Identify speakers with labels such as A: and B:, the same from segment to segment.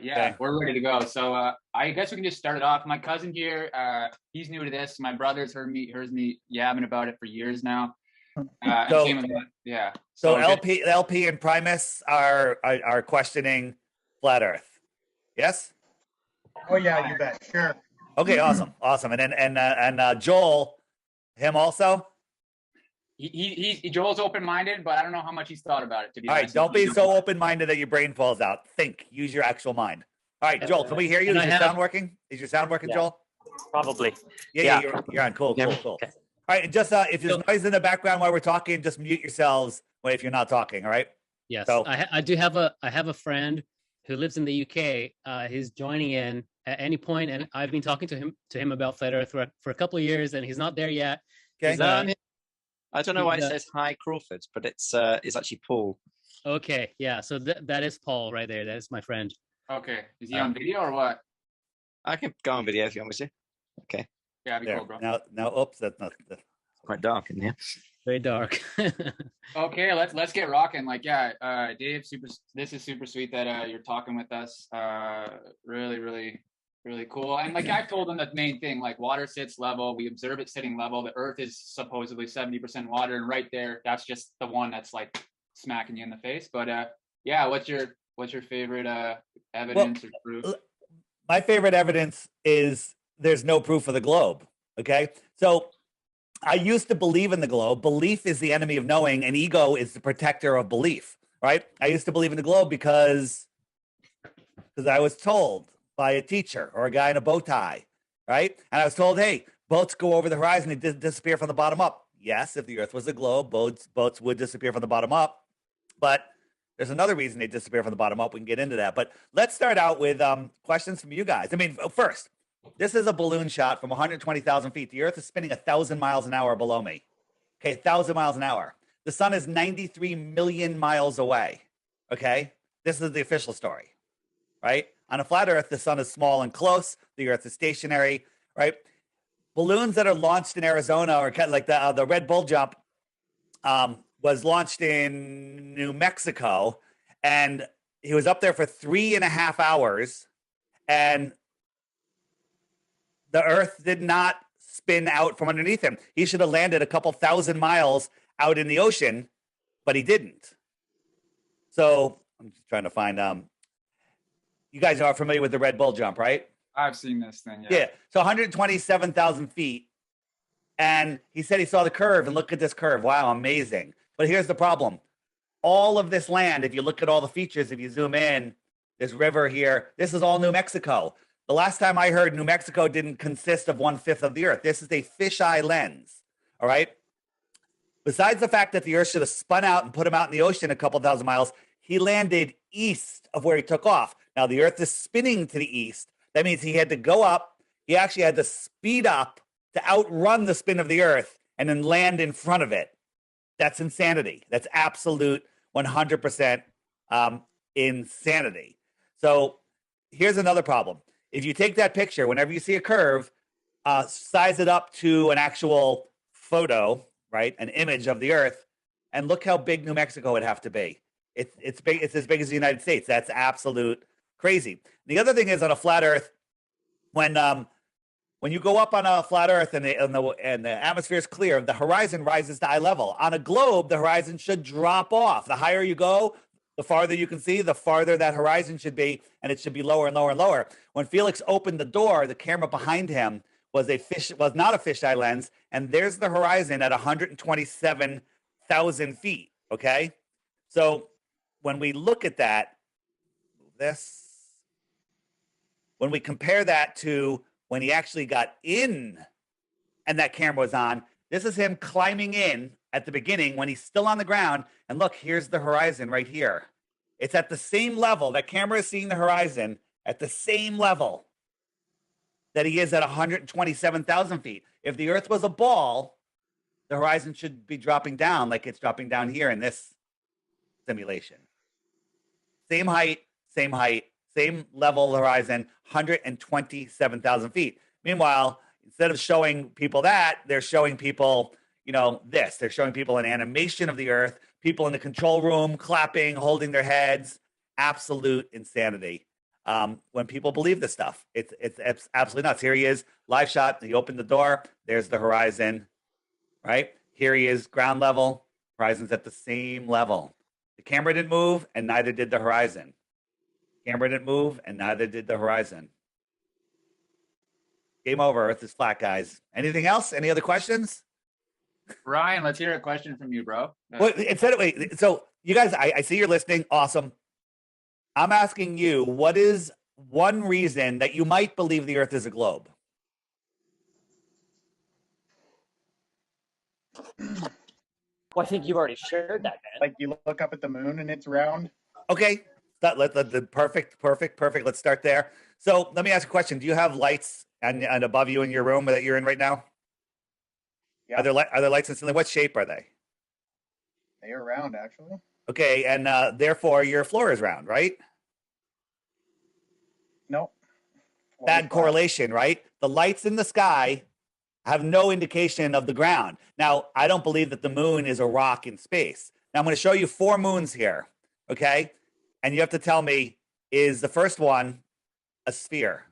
A: Yeah,
B: Okay.
A: we're ready to go. So I guess we can just start it off. My cousin here, he's new to this. My brother's heard me yabbing about it for years now. And
B: So,
A: same with that. Yeah.
B: so
A: So just
B: LP and Primus are questioning flat Earth. Yes.
C: Oh yeah, you bet. Sure.
B: Okay. Awesome. And then Joel, him also.
A: Joel's open-minded, but I don't know how much he's thought about it, to be
B: All right.
A: honest.
B: Don't be so open-minded that your brain falls out. Think. Use your actual mind. All right, Joel. Can we hear you? Is your sound working? Is your sound working, Joel?
D: Probably.
B: Yeah. You're on. Cool.
D: Okay.
B: All right. And just if there's noise in the background while we're talking, just mute yourselves if you're not talking. All right.
E: Yes.
B: So
E: I do have a friend who lives in the UK. He's joining in at any point, and I've been talking to him about flat Earth for a couple of years, and he's not there yet.
B: okay.
D: I don't know why it says hi Crawford, but it's actually Paul.
E: Okay, yeah. So that is Paul right there. That is my friend.
A: Okay. Is he on video or what?
D: I can go on video if you want me to. Okay.
A: Yeah, that'd be cool, bro.
B: Now, oops, that's not.
D: Quite dark in here.
E: Very dark.
A: Okay, let's get rocking. Like, yeah, Dave, this is super sweet that you're talking with us. Really, really, really cool. And like I've told him the main thing, like water sits level, we observe it sitting level. The Earth is supposedly 70% water, and right there, that's just the one that's like smacking you in the face. But yeah, what's your favorite evidence or proof?
B: My favorite evidence is there's no proof of the globe. Okay, so I used to believe in the globe. Belief is the enemy of knowing, and ego is the protector of belief. Right? I used to believe in the globe because I was told by a teacher or a guy in a bow tie, right? And I was told, hey, boats go over the horizon and disappear from the bottom up. Yes, if the Earth was a globe, boats would disappear from the bottom up. But there's another reason they disappear from the bottom up. We can get into that. But let's start out with questions from you guys. I mean, first, this is a balloon shot from 120,000 feet. The Earth is spinning 1,000 miles an hour below me. Okay, 1,000 miles an hour. The sun is 93 million miles away. Okay, this is the official story, right? On a flat Earth, the sun is small and close. The Earth is stationary, right? Balloons that are launched in Arizona, or kind of like the Red Bull jump, was launched in New Mexico, and he was up there for 3.5 hours, and the Earth did not spin out from underneath him. He should have landed a couple thousand miles out in the ocean, but he didn't. So I'm just trying to find you guys are familiar with the Red Bull jump, right?
A: I've seen this thing.
B: Yeah. So 127,000 feet. And he said he saw the curve, and look at this curve. Wow, amazing. But here's the problem. All of this land, if you look at all the features, if you zoom in, this river here, this is all New Mexico. The last time I heard, New Mexico didn't consist of 1/5 of the Earth. This is a fisheye lens. All right. Besides the fact that the Earth should have spun out and put him out in the ocean a couple thousand miles, he landed east of where he took off. Now, the Earth is spinning to the east. That means he had to go up. He actually had to speed up to outrun the spin of the Earth and then land in front of it. That's insanity. That's absolute 100% insanity. So here's another problem. If you take that picture, whenever you see a curve, size it up to an actual photo, right? An image of the Earth, and look how big New Mexico would have to be. It's big. It's as big as the United States. That's absolute crazy. The other thing is on a flat Earth, when you go up on a flat Earth and the atmosphere is clear, the horizon rises to eye level. On a globe, the horizon should drop off. The higher you go, the farther you can see, the farther that horizon should be, and it should be lower and lower and lower. When Felix opened the door, the camera behind him was not a fisheye lens, and there's the horizon at 127,000 feet. Okay, so when we look at that, when we compare that to when he actually got in and that camera was on, this is him climbing in at the beginning when he's still on the ground. And look, here's the horizon right here. It's at the same level. That camera is seeing the horizon at the same level that he is at 127,000 feet. If the Earth was a ball, the horizon should be dropping down like it's dropping down here in this simulation. Same height, same level horizon, 127,000 feet. Meanwhile, instead of showing people that, they're showing people, this. They're showing people an animation of the Earth, people in the control room clapping, holding their heads. Absolute insanity. when people believe this stuff. It's absolutely nuts. Here he is, live shot. He opened the door. There's the horizon, right? Here he is, ground level. Horizon's at the same level. The camera didn't move, and neither did the horizon. Camera didn't move, and neither did the horizon. Game over. Earth is flat, guys. Anything else? Any other questions?
A: Ryan, let's hear a question from you, bro.
B: Well, wait. So you guys, I see you're listening. Awesome. I'm asking you, what is one reason that you might believe the Earth is a globe?
F: Well, I think you've already shared that, man.
C: Like you look up at the moon and it's round.
B: Okay. Perfect. Let's start there. So let me ask a question. Do you have lights and above you in your room that you're in right now?
C: Yeah.
B: Are there lights in the ceiling? What shape are they?
C: They are round, actually.
B: Okay, and therefore your floor is round, right?
C: Nope.
B: Bad correlation, right? The lights in the sky have no indication of the ground. Now, I don't believe that the moon is a rock in space. Now, I'm going to show you 4 moons here, okay? And you have to tell me, is the first one a sphere?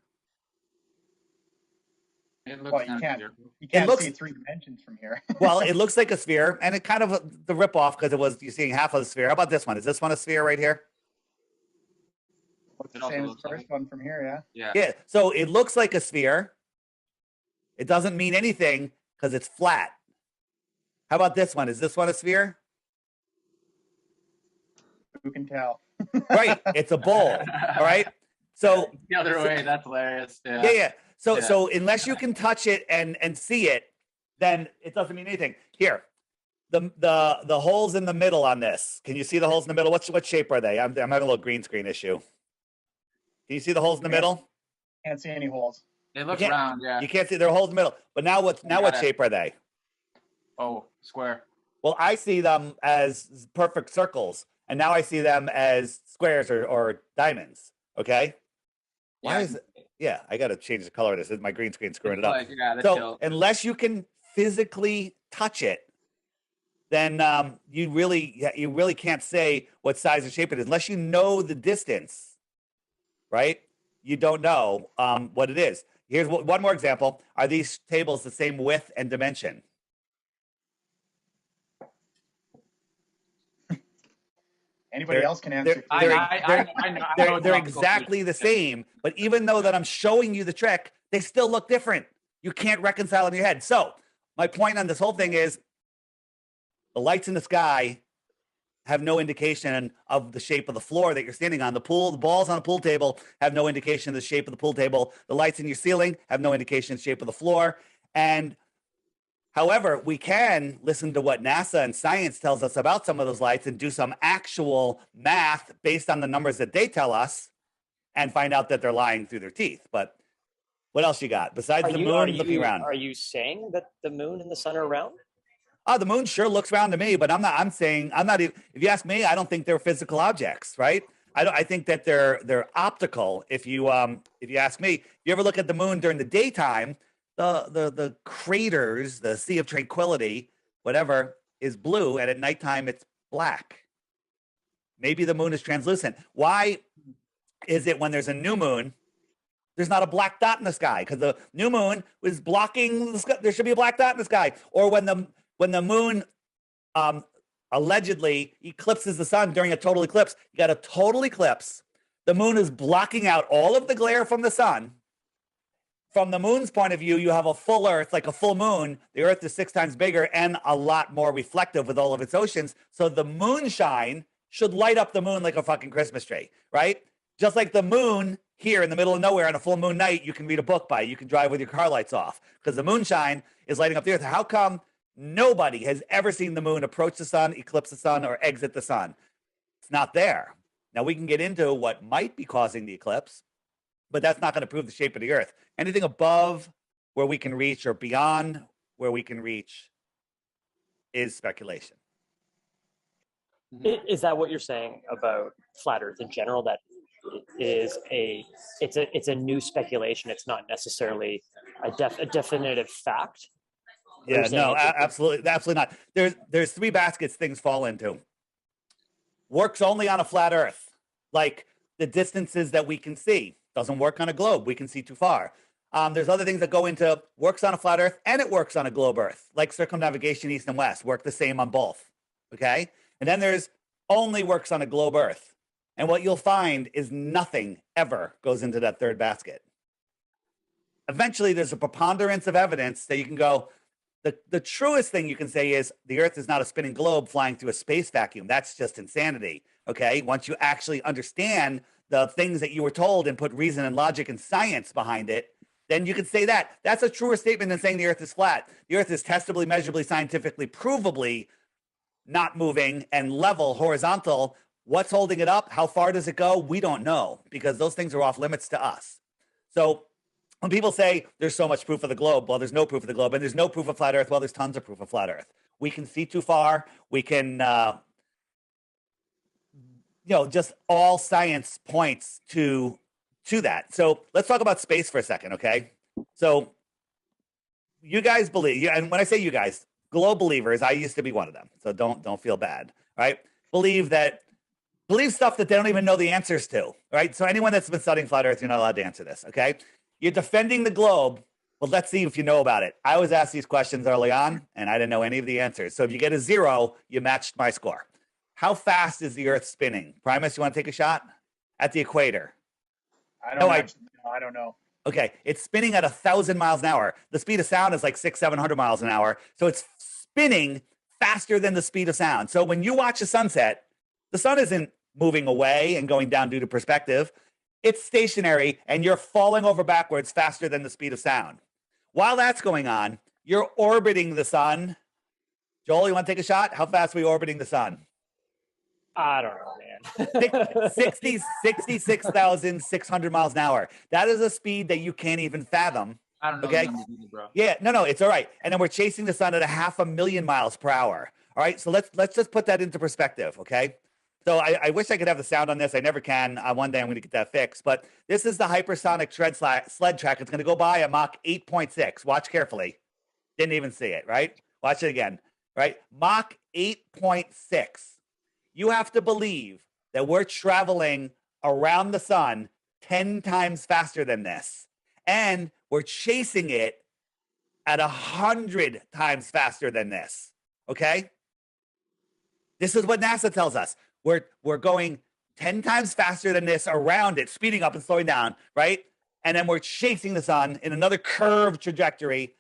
A: It looks
C: Well, you
A: kind of
C: can't.
A: weird.
C: You can't
B: looks-
C: see 3 dimensions from here.
B: Well, it looks like a sphere, and it kind of the ripoff because you're seeing half of the sphere. How about this one? Is this one a sphere right here?
C: Looks
A: It
C: the
A: also
C: same as
A: looks
C: the
A: like
C: first one from here, yeah.
A: Yeah.
B: Yeah, so it looks like a sphere. It doesn't mean anything because it's flat. How about this one? Is this one a sphere?
C: Who can tell?
B: Right, it's a bowl. All right. So
A: The other way, that's hilarious.
B: yeah. So
A: Yeah.
B: so unless you can touch it and see it, then it doesn't mean anything. Here, the holes in the middle on this. Can you see the holes in the middle? What shape are they? I'm having a little green screen issue. Can you see the holes in the middle?
C: Can't see any holes.
A: It looks
B: can't-
A: round, yeah.
B: You can't see there are holes in the middle. But now what
A: got it.
B: shape are they?
A: Oh, square.
B: Well, I see them as perfect circles, and now I see them as squares or diamonds. Okay. Why
A: Yeah.
B: is it? Yeah, I got to change the color of this. My green screen screwing it
A: It's
B: up.
A: like, yeah, the
B: So
A: tilt.
B: unless you can physically touch it, then you really can't say what size or shape it is unless you know the distance, right? You don't know what it is. Here's one more example. Are these tables the same width and dimension?
C: Anybody
B: They're-
C: else can answer.
A: I
B: they're-
A: know, I know
B: They're
A: it's optical
B: exactly the
A: illusion.
B: same, but even though that I'm showing you the trick, they still look different. You can't reconcile in your head. So my point on this whole thing is the lights in the sky have no indication of the shape of the floor that you're standing on. The balls on the pool table have no indication of the shape of the pool table. The lights in your ceiling have no indication of the shape of the floor. And however, we can listen to what NASA and science tells us about some of those lights and do some actual math based on the numbers that they tell us and find out that they're lying through their teeth. But what else you got besides the moon looking around?
F: Are you saying that the moon and the sun are round?
B: Oh, the moon sure looks round to me, but I'm saying if you ask me, I don't think they're physical objects, right? I think that they're optical. If you ask me, if you ever look at the moon during the daytime, the craters, the Sea of Tranquility, whatever, is blue, and at nighttime it's black. Maybe the moon is translucent. Why is it when there's a new moon, there's not a black dot in the sky? Because the new moon was blocking the sky. There should be a black dot in the sky. Or when the moon allegedly eclipses the sun during a total eclipse, you got a total eclipse. The moon is blocking out all of the glare from the sun. From the moon's point of view, you have a full Earth, like a full moon. The Earth is 6 times bigger and a lot more reflective with all of its oceans. So the moonshine should light up the moon like a fucking Christmas tree, right? Just like the moon here in the middle of nowhere on a full moon night, you can read a book by. You can drive with your car lights off because the moonshine is lighting up the Earth. How come nobody has ever seen the moon approach the sun, eclipse the sun, or exit the sun? It's not there. Now we can get into what might be causing the eclipse, but that's not going to prove the shape of the Earth. Anything above where we can reach or beyond where we can reach is speculation.
F: Is that what you're saying about flat Earth in general? That it's a new speculation. It's not necessarily a definitive fact. Or
B: Yeah,
F: you're saying
B: no,
F: it's-
B: absolutely not. There's 3 baskets things fall into. Works only on a flat Earth. Like the distances that we can see. Doesn't work on a globe. We can see too far. There's other things that go into works on a flat Earth and it works on a globe Earth, like circumnavigation east and west, work the same on both. Okay. And then there's only works on a globe Earth. And what you'll find is nothing ever goes into that third basket. Eventually, there's a preponderance of evidence that you can go, the truest thing you can say is the Earth is not a spinning globe flying through a space vacuum. That's just insanity. Okay. Once you actually understand the things that you were told and put reason and logic and science behind it, then you can say that. That's a truer statement than saying the Earth is flat. The Earth is testably, measurably, scientifically, provably not moving and level, horizontal. What's holding it up? How far does it go? We don't know, because those things are off limits to us. So when people say there's so much proof of the globe, well, there's no proof of the globe, and there's no proof of flat Earth. Well, there's tons of proof of flat Earth. We can see too far. We can, just all science points to that. So let's talk about space for a second, okay? So you guys believe, and when I say you guys, globe believers, I used to be one of them, so don't feel bad, right? Believe stuff that they don't even know the answers to, right? So anyone that's been studying flat Earth, you're not allowed to answer this, okay? You're defending the globe. Well, let's see if you know about it. I was asked these questions early on, and I didn't know any of the answers. So if you get a 0, you matched my score. How fast is the Earth spinning? Primus, you want to take a shot? At the equator.
C: I don't know.
B: Okay, it's spinning at 1,000 miles an hour. The speed of sound is like 600-700 miles an hour. So it's spinning faster than the speed of sound. So when you watch a sunset, the sun isn't moving away and going down due to perspective. It's stationary, and you're falling over backwards faster than the speed of sound. While that's going on, you're orbiting the sun. Joel, you want to take a shot? How fast are we orbiting the sun?
F: I don't know, man.
B: 66,600 miles an hour. That is a speed that you can't even fathom.
A: I don't know.
B: Okay.
A: Bro.
B: Yeah, no, it's all right. And then we're chasing the sun at 500,000 miles per hour. All right. So let's just put that into perspective. Okay. So I wish I could have the sound on this. I never can. One day I'm going to get that fixed. But this is the hypersonic sled track. It's going to go by at Mach 8.6. Watch carefully. Didn't even see it, right? Watch it again, right? Mach 8.6. You have to believe that we're traveling around the sun 10 times faster than this. And we're chasing it at 100 times faster than this. Okay? This is what NASA tells us. We're going 10 times faster than this around it, speeding up and slowing down, right? And then we're chasing the sun in another curved trajectory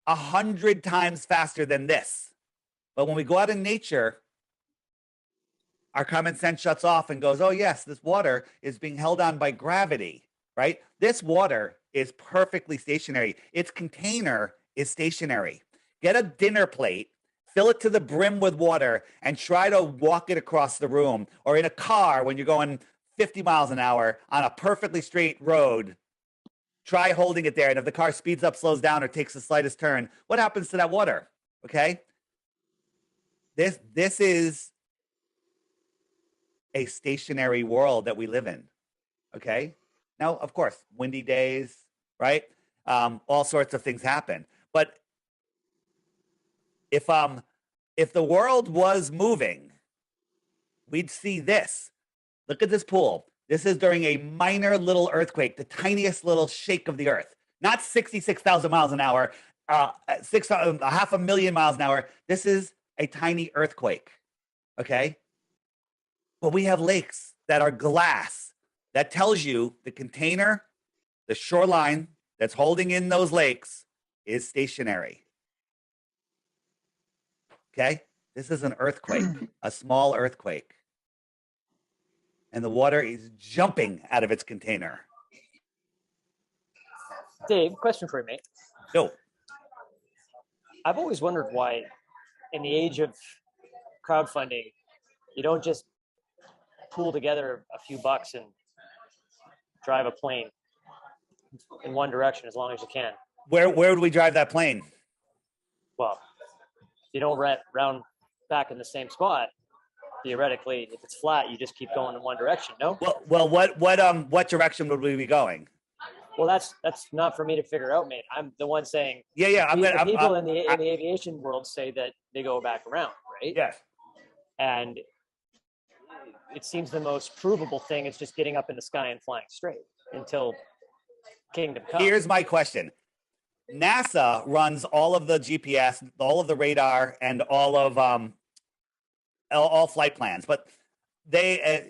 B: 100 times faster than this. But when we go out in nature, our common sense shuts off and goes, oh, yes, this water is being held on by gravity, right? This water is perfectly stationary. Its container is stationary. Get a dinner plate, fill it to the brim with water, and try to walk it across the room. Or in a car when you're going 50 miles an hour on a perfectly straight road, try holding it there. And if the car speeds up, slows down, or takes the slightest turn, what happens to that water? Okay? This is a stationary world that we live in. Okay? Now, of course, windy days, right? All sorts of things happen. But if the world was moving, we'd see this. Look at this pool. This is during a minor little earthquake, the tiniest little shake of the earth. Not 66,000 miles an hour, 500,000 miles an hour. This is a tiny earthquake, okay? But we have lakes that are glass. That tells you the container, the shoreline that's holding in those lakes is stationary. Okay? This is an earthquake, a small earthquake. And the water is jumping out of its container.
F: Dave, question for you, mate.
B: No.
F: I've always wondered why, in the age of crowdfunding, you don't just pool together a few bucks and drive a plane in one direction as long as you can.
B: Where would we drive that plane?
F: Well, you don't round back in the same spot. Theoretically, if it's flat, you just keep going in one direction. No.
B: Well, what direction would we be going?
F: Well, that's not for me to figure out, mate. I'm the one saying.
B: Yeah.
F: People in the aviation world say that they go back around, right?
B: Yes.
F: And it seems the most provable thing is just getting up in the sky and flying straight until kingdom come.
B: Here's my question. NASA runs all of the GPS, all of the radar, and all of all flight plans, but they,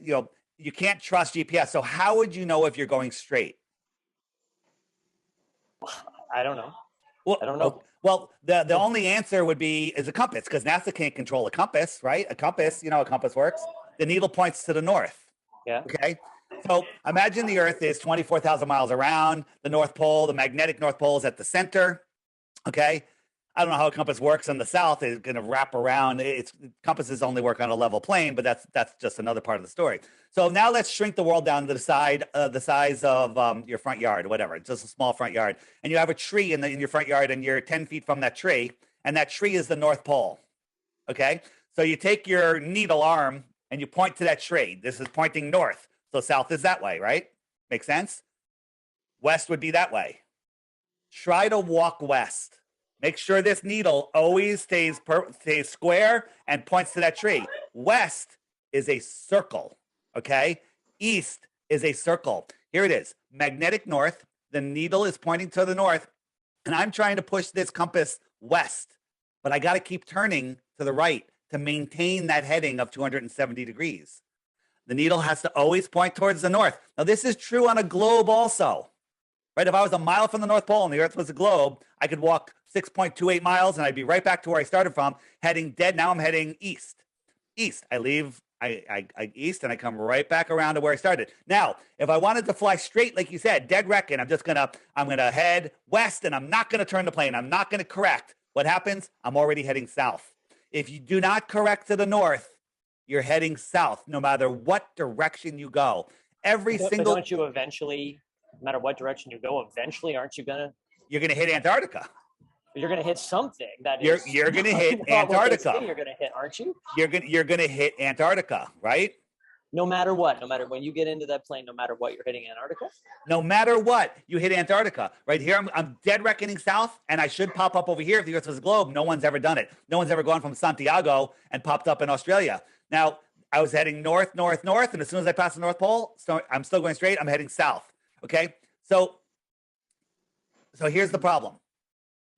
B: you can't trust GPS. So how would you know if you're going straight?
F: I don't know.
B: Well,
F: I don't know.
B: Well, the only answer would be is a compass, because NASA can't control a compass, right? A compass, you know how a compass works. The needle points to the north.
F: Yeah.
B: Okay. So imagine the Earth is 24,000 miles around. The North Pole, the magnetic North Pole, is at the center. Okay. I don't know how a compass works on the south. It's going to wrap around. Compasses only work on a level plane, but that's just another part of the story. So now let's shrink the world down to the size of your front yard, whatever. It's just a small front yard, and you have a tree in your front yard, and you're 10 feet from that tree, and that tree is the North Pole. Okay, so you take your needle arm and you point to that tree. This is pointing north, so south is that way, right? Make sense? West would be that way. Try to walk west. Make sure this needle always stays square and points to that tree. West is a circle, okay? East is a circle. Here it is, magnetic north. The needle is pointing to the north, and I'm trying to push this compass west, but I got to keep turning to the right to maintain that heading of 270 degrees. The needle has to always point towards the north. Now, this is true on a globe also. Right? If I was a mile from the North Pole and the Earth was a globe, I could walk 6.28 miles and I'd be right back to where I started from, heading dead. Now I'm heading east. I leave east and I come right back around to where I started. Now, if I wanted to fly straight, like you said, dead reckon, I'm gonna head west, and I'm not gonna turn the plane. I'm not gonna correct. What happens? I'm already heading south. If you do not correct to the north, you're heading south, no matter what direction you go.
F: But don't you eventually, no matter what direction you go, eventually, aren't you gonna?
B: You're gonna hit Antarctica.
F: You're gonna hit something
B: you're gonna hit Antarctica.
F: You're gonna hit, aren't you?
B: You're gonna hit Antarctica, right?
F: No matter what, no matter when you get into that plane, no matter what, you're hitting Antarctica.
B: No matter what, you hit Antarctica. Right here, I'm dead reckoning south, and I should pop up over here if the Earth was a globe. No one's ever done it. No one's ever gone from Santiago and popped up in Australia. Now, I was heading north, and as soon as I passed the North Pole, so I'm still going straight. I'm heading south. Okay, so here's the problem.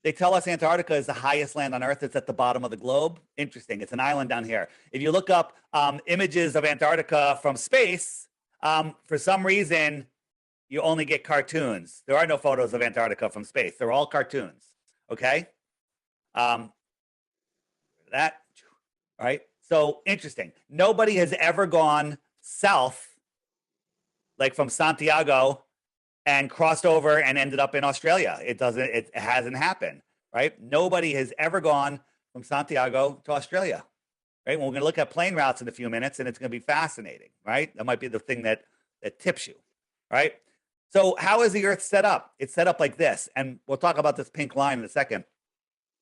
B: They tell us Antarctica is the highest land on Earth. It's at the bottom of the globe. Interesting. It's an island down here. If you look up images of Antarctica from space, for some reason, you only get cartoons. There are no photos of Antarctica from space. They're all cartoons. Okay? Right? So interesting. Nobody has ever gone south, like from Santiago, and crossed over and ended up in Australia. It hasn't happened, right? Nobody has ever gone from Santiago to Australia, right? Well, we're going to look at plane routes in a few minutes, and it's going to be fascinating, right? That might be the thing that tips you, right? So how is the Earth set up? It's set up like this, and we'll talk about this pink line in a second.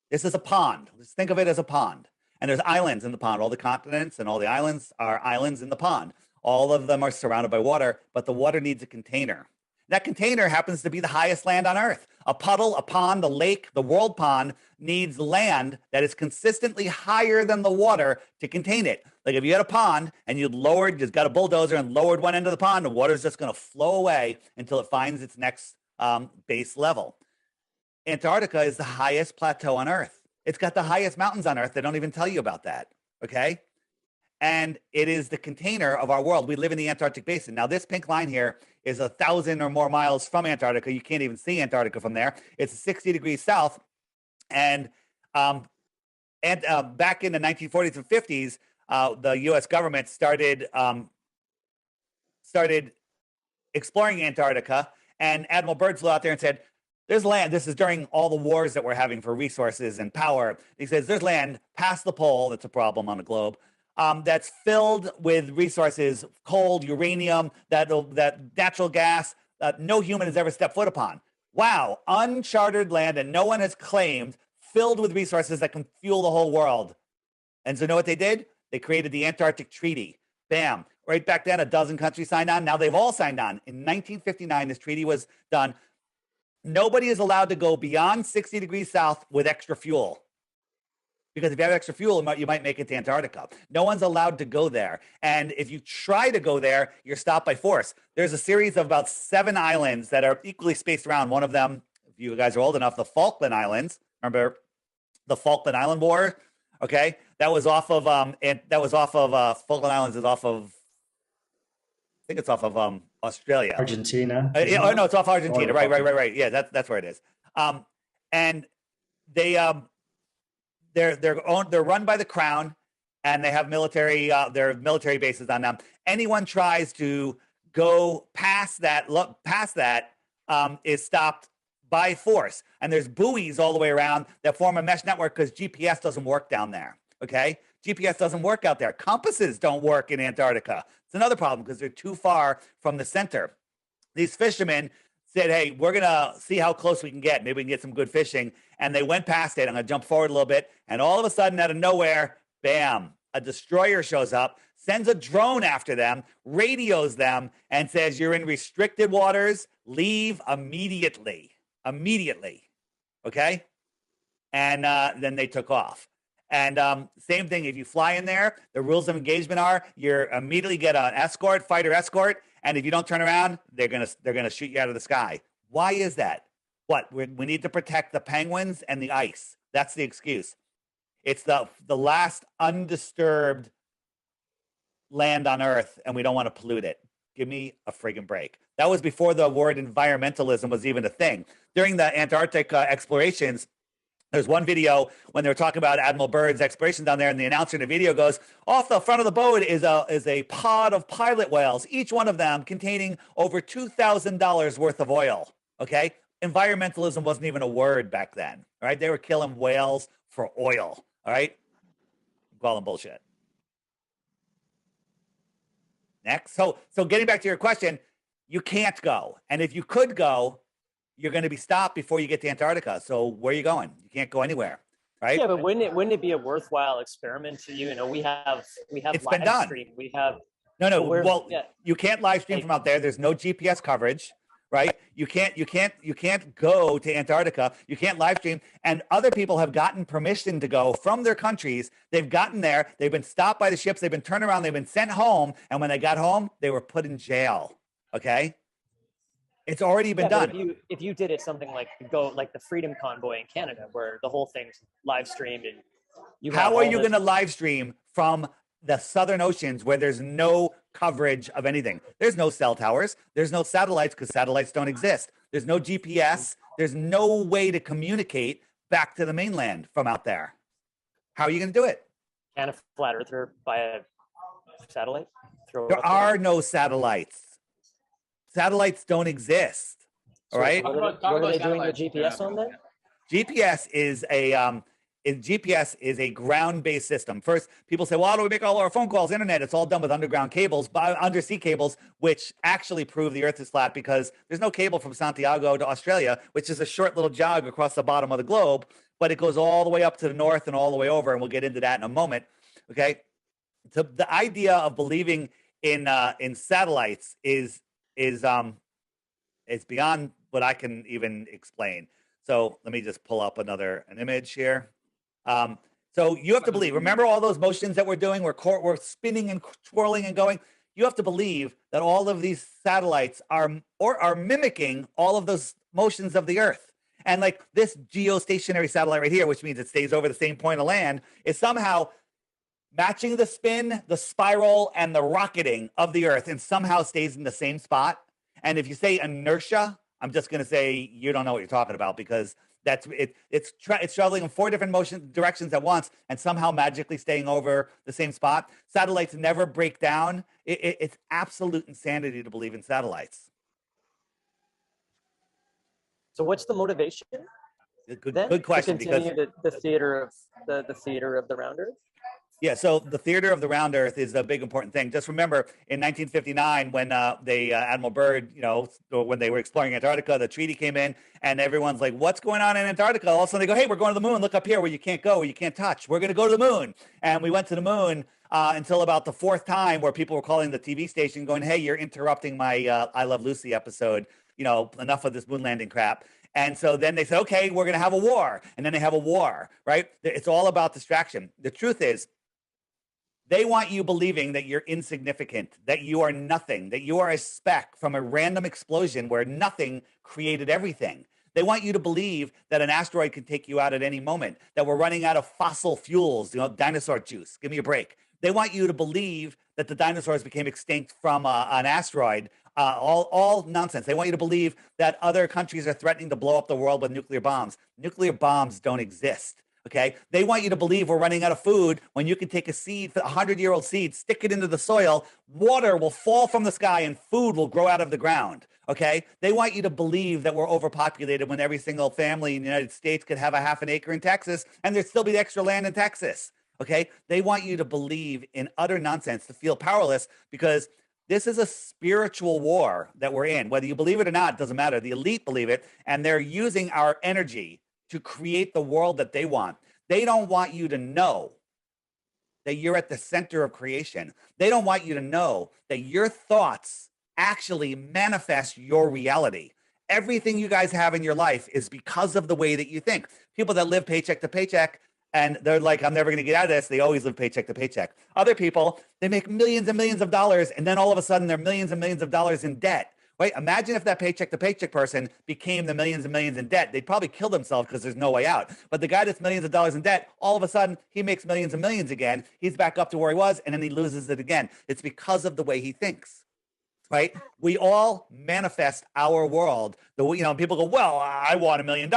B: This is a pond. Let's think of it as a pond, and there's islands in the pond. All the continents and all the islands are islands in the pond. All of them are surrounded by water, but the water needs a container. That container happens to be the highest land on Earth. A puddle, a pond, the lake, the world pond needs land that is consistently higher than the water to contain it. Like if you had a pond and you just got a bulldozer and lowered one end of the pond, the water is just going to flow away until it finds its next base level. Antarctica is the highest plateau on Earth. It's got the highest mountains on Earth. They don't even tell you about that, okay? And it is the container of our world. We live in the Antarctic basin. Now, this pink line here is 1,000 or more miles from Antarctica. You can't even see Antarctica from there. It's 60 degrees south. And back in the 1940s and 50s, the U.S. government started exploring Antarctica. And Admiral Byrd flew out there and said, there's land. This is during all the wars that we're having for resources and power. He says, there's land past the pole. That's a problem on the globe. That's filled with resources, coal, uranium, that natural gas, no human has ever stepped foot upon. Wow, uncharted land that no one has claimed, filled with resources that can fuel the whole world. And so you know what they did? They created the Antarctic Treaty. Bam. Right back then, a dozen countries signed on. Now they've all signed on. In 1959, this treaty was done. Nobody is allowed to go beyond 60 degrees south with extra fuel. because if you have extra fuel, you might make it to Antarctica. No one's allowed to go there. And if you try to go there, you're stopped by force. There's a series of about 7 islands that are equally spaced around. One of them, if you guys are old enough, the Falkland Islands. Remember the Falkland Island War? Okay. That was off of, Falkland Islands is off of, I think it's off of Australia.
G: Argentina.
B: No, it's off Argentina. Right. Yeah, that's where it is. And they're run by the crown, and they have their military bases on them. Anyone tries to go past that is stopped by force. And there's buoys all the way around that form a mesh network because GPS doesn't work down there. Okay, GPS doesn't work out there. Compasses don't work in Antarctica. It's another problem because they're too far from the center. These fishermen said, hey, we're going to see how close we can get. Maybe we can get some good fishing. And they went past it. I'm going to jump forward a little bit. And all of a sudden, out of nowhere, bam, a destroyer shows up, sends a drone after them, radios them, and says, you're in restricted waters. Leave immediately. Immediately. Okay? And then they took off. And same thing, if you fly in there, the rules of engagement are you immediately get an escort, fighter escort. And if you don't turn around, they're gonna shoot you out of the sky. Why is that? What? We need to protect the penguins and the ice. That's the excuse. It's the last undisturbed land on Earth, and we don't want to pollute it. Give me a friggin' break. That was before the word environmentalism was even a thing. During the Antarctic explorations, there's one video when they were talking about Admiral Byrd's exploration down there, and the announcer in the video goes, off the front of the boat is a pod of pilot whales, each one of them containing over $2,000 worth of oil. Okay? Environmentalism wasn't even a word back then. All right? They were killing whales for oil. All right? Call them bullshit. Next. So getting back to your question, you can't go. And if you could go, you're going to be stopped before you get to Antarctica. So where are you going? You can't go anywhere, right?
F: Yeah, but wouldn't it be a worthwhile experiment to you know, we have
B: it's
F: live
B: been done.
F: stream. We have
B: well, you can't live stream from out there. There's no GPS coverage, right? You can't go to Antarctica. You can't live stream. And other people have gotten permission to go from their countries. They've gotten there. They've been stopped by the ships. They've been turned around. They've been sent home. And when they got home, they were put in jail. Okay. It's already been done.
F: If you did it something like the Freedom Convoy in Canada, where the whole thing's live streamed, and
B: how are you going to live stream from the Southern Oceans where there's no coverage of anything? There's no cell towers. There's no satellites because satellites don't exist. There's no GPS. There's no way to communicate back to the mainland from out there. How are you going to do it?
F: Can a flat earther buy a satellite?
B: There are no satellites. Satellites don't exist. All right.
F: What are they doing the GPS on then?
B: GPS is a ground-based system. First, people say, well, how do we make all our phone calls, internet? It's all done with underground cables, undersea cables, which actually prove the Earth is flat because there's no cable from Santiago to Australia, which is a short little jog across the bottom of the globe, but it goes all the way up to the north and all the way over, and we'll get into that in a moment. Okay. So the idea of believing in satellites is beyond what I can even explain. So let me just pull up an image here. So you have to believe, remember all those motions that we're doing? We're spinning and twirling and going. You have to believe that all of these satellites are mimicking all of those motions of the Earth. And like this geostationary satellite right here, which means it stays over the same point of land, is somehow matching the spin, the spiral, and the rocketing of the Earth, and somehow stays in the same spot. And if you say inertia, I'm just going to say you don't know what you're talking about because that's it. It's traveling in 4 different directions at once, and somehow magically staying over the same spot. Satellites never break down. It's absolute insanity to believe in satellites.
F: So what's the motivation?
B: Good question.
F: To continue the theater of the round Earth.
B: Yeah, so the theater of the round Earth is a big important thing. Just remember, in 1959, when Admiral Byrd, when they were exploring Antarctica, the treaty came in, and everyone's like, "What's going on in Antarctica?" All of a sudden, they go, "Hey, we're going to the moon. Look up here, where you can't go, where you can't touch. We're going to go to the moon." And we went to the moon until about the 4th time, where people were calling the TV station, going, "Hey, you're interrupting my I Love Lucy episode." enough of this moon landing crap. And so then they say, okay, we're going to have a war. And then they have a war, right? It's all about distraction. The truth is, they want you believing that you're insignificant, that you are nothing, that you are a speck from a random explosion where nothing created everything. They want you to believe that an asteroid can take you out at any moment, that we're running out of fossil fuels, dinosaur juice. Give me a break. They want you to believe that the dinosaurs became extinct from an asteroid. All nonsense. They want you to believe that other countries are threatening to blow up the world with nuclear bombs. Nuclear bombs don't exist. Okay. They want you to believe we're running out of food when you can take a seed, a 100-year-old seed, stick it into the soil, water will fall from the sky and food will grow out of the ground. Okay. They want you to believe that we're overpopulated when every single family in the United States could have a half an acre in Texas and there'd still be extra land in Texas. Okay. They want you to believe in utter nonsense, to feel powerless, because this is a spiritual war that we're in. Whether you believe it or not, doesn't matter. The elite believe it, and they're using our energy to create the world that they want. They don't want you to know that you're at the center of creation. They don't want you to know that your thoughts actually manifest your reality. Everything you guys have in your life is because of the way that you think. People that live paycheck to paycheck, and they're like, I'm never going to get out of this. They always live paycheck to paycheck. Other people, they make millions and millions of dollars, and then all of a sudden they're millions and millions of dollars in debt. Right? Imagine if that paycheck to paycheck person became the millions and millions in debt. They'd probably kill themselves because there's no way out. But the guy that's millions of dollars in debt, all of a sudden he makes millions and millions again. He's back up to where he was, and then he loses it again. It's because of the way he thinks. Right? We all manifest our world. People go, well, I want $1 million.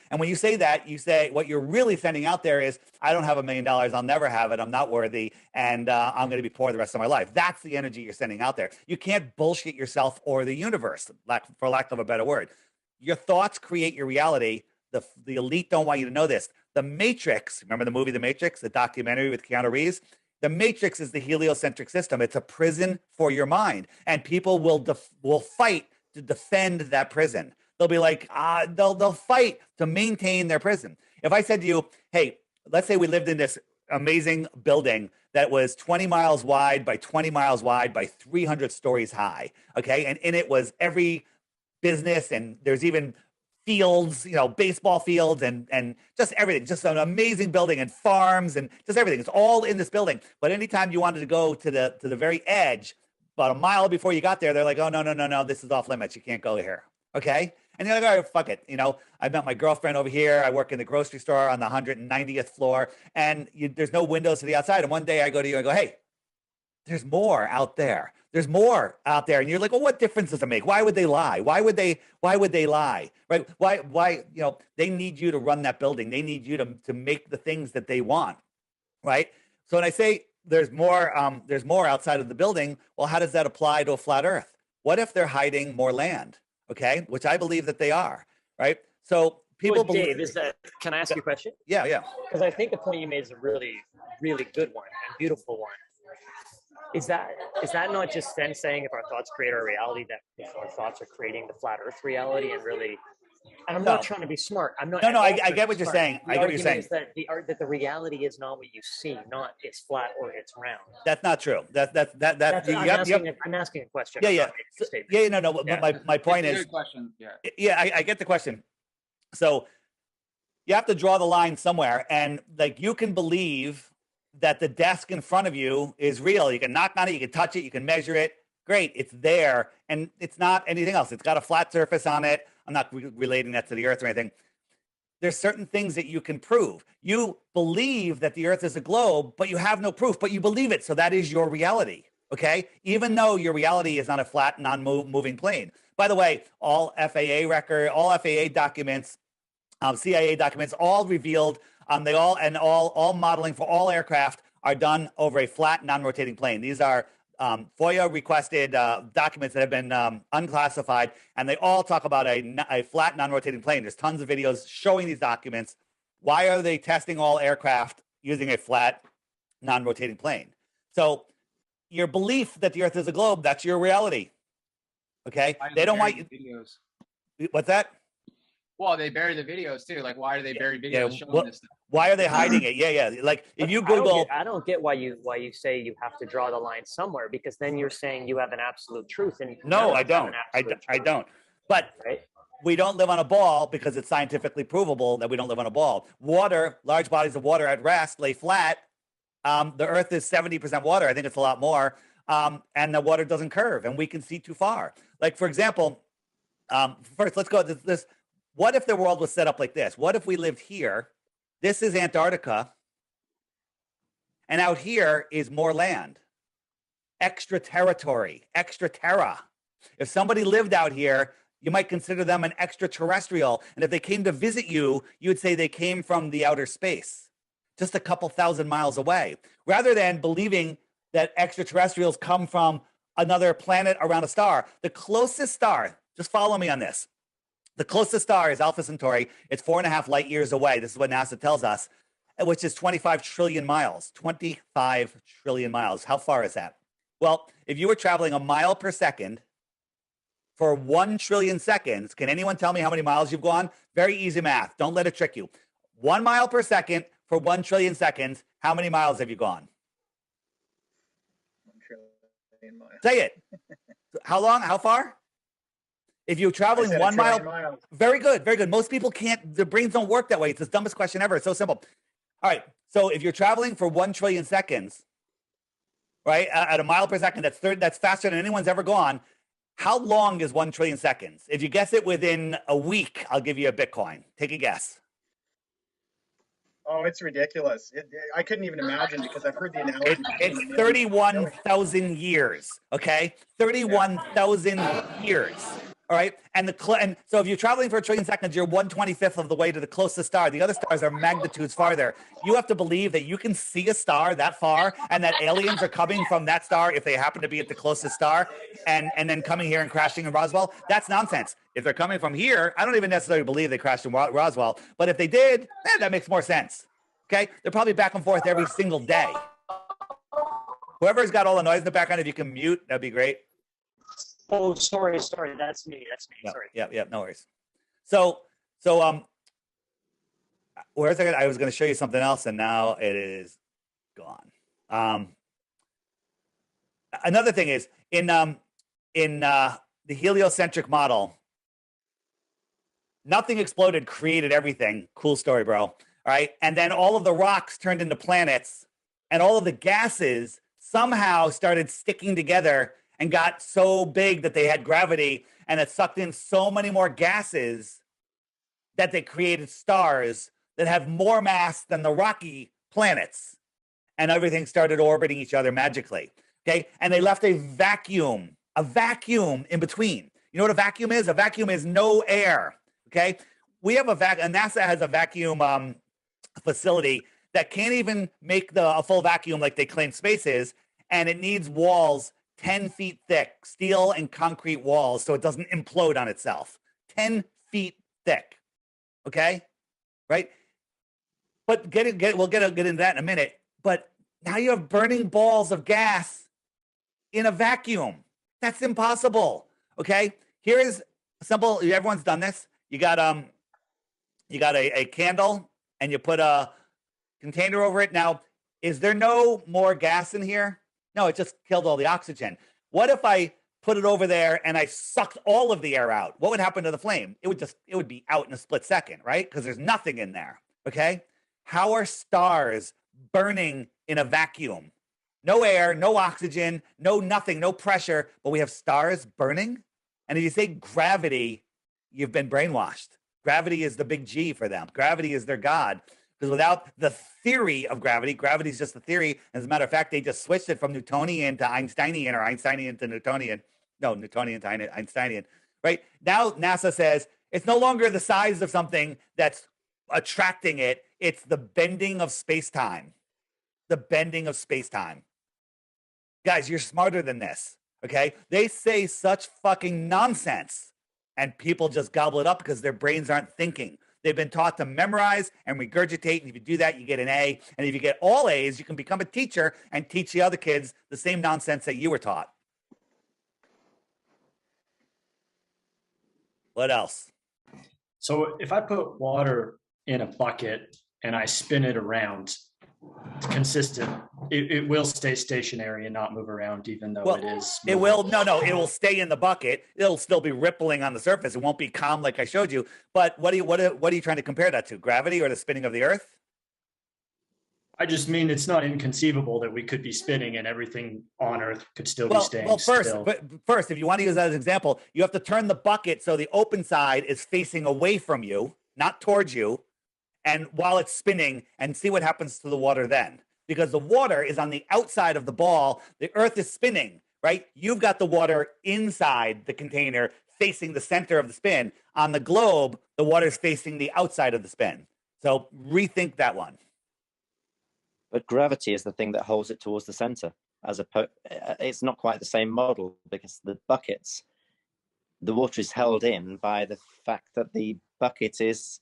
B: And when you say that, you say what you're really sending out there is, I don't have $1 million. I'll never have it. I'm not worthy. And I'm going to be poor the rest of my life. That's the energy you're sending out there. You can't bullshit yourself or the universe, for lack of a better word. Your thoughts create your reality. The elite don't want you to know this. The Matrix, remember the movie The Matrix, the documentary with Keanu Reeves? The Matrix is the heliocentric system. It's a prison for your mind, and people will fight to defend that prison. They'll be like, they'll fight to maintain their prison. If I said to you, hey, let's say we lived in this amazing building that was 20 miles wide by 20 miles wide by 300 stories high, okay? And in it was every business, and there's even fields, baseball fields and just everything, just an amazing building, and farms and just everything. It's all in this building. But anytime you wanted to go to the very edge, about a mile before you got there, they're like, oh, no, this is off limits. You can't go here. Okay. And you're like, all right, fuck it. I met my girlfriend over here. I work in the grocery store on the 190th floor, and there's no windows to the outside. And one day I go to you and go, hey, there's more out there. There's more out there. And you're like, well, what difference does it make? Why would they lie? Why would they lie? Right? Why, they need you to run that building. They need you to make the things that they want. Right? So when I say there's more outside of the building, well, how does that apply to a flat earth? What if they're hiding more land? Okay. Which I believe that they are. Right? So people
F: Dave, can I ask you a question?
B: Yeah.
F: Because I think the point you made is a really, really good one and beautiful one. Is that not just then saying if our thoughts create our reality, that if our thoughts are creating the flat earth reality, and really, and I'm not trying to be smart. I'm not.
B: No, I get what you're saying. I get what you're saying.
F: Is that the reality is not what you see, not it's flat or it's round.
B: That's not true.
F: I'm asking a question.
B: Yeah. No. But my point is,
A: good question.
B: I get the question. So you have to draw the line somewhere, and like you can believe that the desk in front of you is real. You can knock on it, you can touch it, you can measure it. Great, it's there, and it's not anything else. It's got a flat surface on it. I'm not relating that to the earth or anything. There's certain things that you can prove. You believe that the earth is a globe, but you have no proof, but you believe it. So that is your reality, okay? Even though your reality is on a flat, non-moving plane. By the way, all FAA documents, CIA documents, all revealed, all modeling for all aircraft are done over a flat, non-rotating plane. These are FOIA requested documents that have been unclassified, and they all talk about a flat, non-rotating plane. There's tons of videos showing these documents. Why are they testing all aircraft using a flat, non-rotating plane? So your belief that the earth is a globe, that's your reality. Okay? They don't want you.
A: Videos.
B: What's that?
A: Well, they bury the videos too. Like, why do they bury videos showing this stuff?
B: Why are they hiding it? Yeah. Like, if you Google,
F: I don't get why you say you have to draw the line somewhere, because then you're saying you have an absolute truth. And
B: no, I don't. I don't. But
F: Right.
B: we don't live on a ball because it's scientifically provable that we don't live on a ball. Water, large bodies of water at rest, lay flat. The Earth is 70% water. I think it's a lot more. And the water doesn't curve, and we can see too far. Like, for example, first, let's go this. What if the world was set up like this? What if we lived here? This is Antarctica. And out here is more land. Extra territory, extra terra. If somebody lived out here, you might consider them an extraterrestrial. And if they came to visit you, you would say they came from the outer space, just a couple thousand miles away, rather than believing that extraterrestrials come from another planet around a star. The closest star, just follow me on this. The closest star is Alpha Centauri. It's 4.5 light years away. This is what NASA tells us, which is 25 trillion miles. 25 trillion miles. How far is that? Well, if you were traveling a mile per second for 1 trillion seconds, can anyone tell me how many miles you've gone? Very easy math. Don't let it trick you. 1 mile per second for 1 trillion seconds. How many miles have you gone?
C: 1 trillion miles.
B: Say it. How long? How far? If you're traveling 1 mile,
C: miles.
B: very good, very good. Most people can't, their brains don't work that way. It's the dumbest question ever. It's so simple. All right. So if you're traveling for 1 trillion seconds, right, at a mile per second, that's faster than anyone's ever gone. How long is 1 trillion seconds? If you guess it within a week, I'll give you a Bitcoin. Take a guess.
C: Oh, it's ridiculous. I couldn't even imagine because I've heard the analogy.
B: It's 31,000 years. Okay, 31,000 years. All right, and so if you're traveling for 1 trillion seconds, you're 1/25th of the way to the closest star. The other stars are magnitudes farther. You have to believe that you can see a star that far, and that aliens are coming from that star if they happen to be at the closest star, and then coming here and crashing in Roswell. That's nonsense. If they're coming from here, I don't even necessarily believe they crashed in Roswell. But if they did, that makes more sense. Okay, they're probably back and forth every single day. Whoever's got all the noise in the background, if you can mute, that'd be great.
F: Oh, sorry. That's me.
B: Yeah,
F: Sorry.
B: yeah, no worries. So, where's I was going to show you something else, and now it is gone. Another thing is in the heliocentric model, nothing exploded, created everything. Cool story, bro. All right, and then all of the rocks turned into planets, and all of the gases somehow started sticking together and got so big that they had gravity, and it sucked in so many more gases that they created stars that have more mass than the rocky planets, and everything started orbiting each other magically. Okay, and they left a vacuum in between. You know what a vacuum is? A vacuum is no air. Okay, we have and NASA has a vacuum facility that can't even make a full vacuum like they claim space is, and it needs walls 10 feet thick, steel and concrete walls, so it doesn't implode on itself. 10 feet thick. Okay? Right? But we'll get into that in a minute. But now you have burning balls of gas in a vacuum. That's impossible. Okay? Here is simple. Everyone's done this. You got a candle, and you put a container over it. Now, is there no more gas in here? No, it just killed all the oxygen. What if I put it over there and I sucked all of the air out? What would happen to the flame? It would be out in a split second, right? Because there's nothing in there. Okay? How are stars burning in a vacuum? No air, no oxygen, no nothing, no pressure, but we have stars burning? And if you say gravity, you've been brainwashed. Gravity is the big G for them. Gravity is their God. Because without the theory of gravity, gravity is just a theory. As a matter of fact, they just switched it from Newtonian to Einsteinian, or Einsteinian to Newtonian. No, Newtonian to Einsteinian. Right? Now NASA says it's no longer the size of something that's attracting it. It's the bending of space-time. The bending of space-time. Guys, you're smarter than this. Okay? They say such fucking nonsense, and people just gobble it up because their brains aren't thinking. They've been taught to memorize and regurgitate, and if you do that, you get an A. And if you get all A's, you can become a teacher and teach the other kids the same nonsense that you were taught. What else?
G: So if I put water in a bucket and I spin it around, consistent. It will stay stationary and not move around, even though it is
B: It
G: moving.
B: will, no, it will stay in the bucket. It'll still be rippling on the surface. It won't be calm like I showed you. But what are you trying to compare that to? Gravity or the spinning of the Earth?
G: I just mean it's not inconceivable that we could be spinning and everything on Earth could still be staying still.
B: But first, if you want to use that as an example, you have to turn the bucket so the open side is facing away from you, not towards you, and while it's spinning, and see what happens to the water then. Because the water is on the outside of the ball, the Earth is spinning, right? You've got the water inside the container facing the center of the spin. On the globe, the water is facing the outside of the spin. So rethink that one.
D: But gravity is the thing that holds it towards the center. It's not quite the same model, because the buckets, the water is held in by the fact that the bucket is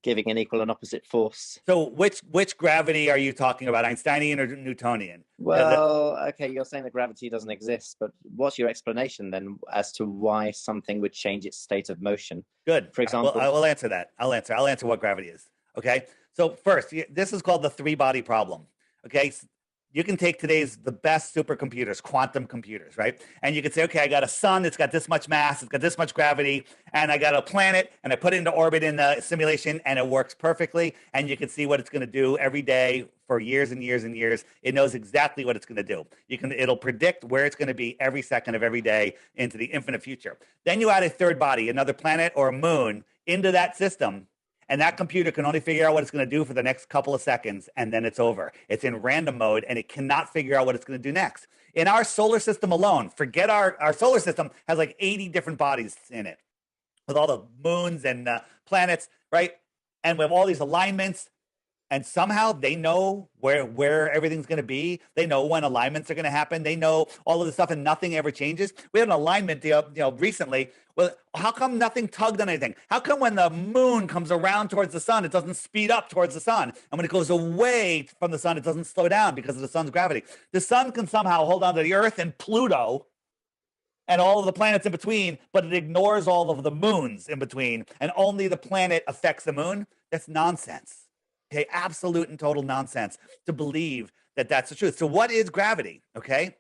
D: giving an equal and opposite force.
B: So which gravity are you talking about, Einsteinian or Newtonian?
D: Well, okay, you're saying that gravity doesn't exist, but what's your explanation then as to why something would change its state of motion?
B: Good.
D: For example,
B: I will answer that. I'll answer what gravity is. Okay. So first, this is called the three-body problem. Okay. You can take the best supercomputers, quantum computers, right? And you can say, okay, I got a sun, it's got this much mass, it's got this much gravity, and I got a planet, and I put it into orbit in the simulation, and it works perfectly. And you can see what it's going to do every day for years and years and years. It knows exactly what it's going to do. It'll predict where it's going to be every second of every day into the infinite future. Then you add a third body, another planet or a moon, into that system. And that computer can only figure out what it's going to do for the next couple of seconds, and then it's over. It's in random mode, and it cannot figure out what it's going to do next. In our solar system alone, forget our solar system has like 80 different bodies in it, with all the moons and planets, right? And we have all these alignments, and somehow they know where everything's going to be. They know when alignments are going to happen. They know all of this stuff, and nothing ever changes. We had an alignment, recently. Well, how come nothing tugged on anything? How come when the moon comes around towards the sun, it doesn't speed up towards the sun? And when it goes away from the sun, it doesn't slow down because of the sun's gravity. The sun can somehow hold on to the Earth and Pluto and all of the planets in between, but it ignores all of the moons in between, and only the planet affects the moon. That's nonsense. Okay, absolute and total nonsense to believe that that's the truth. So what is gravity? Okay,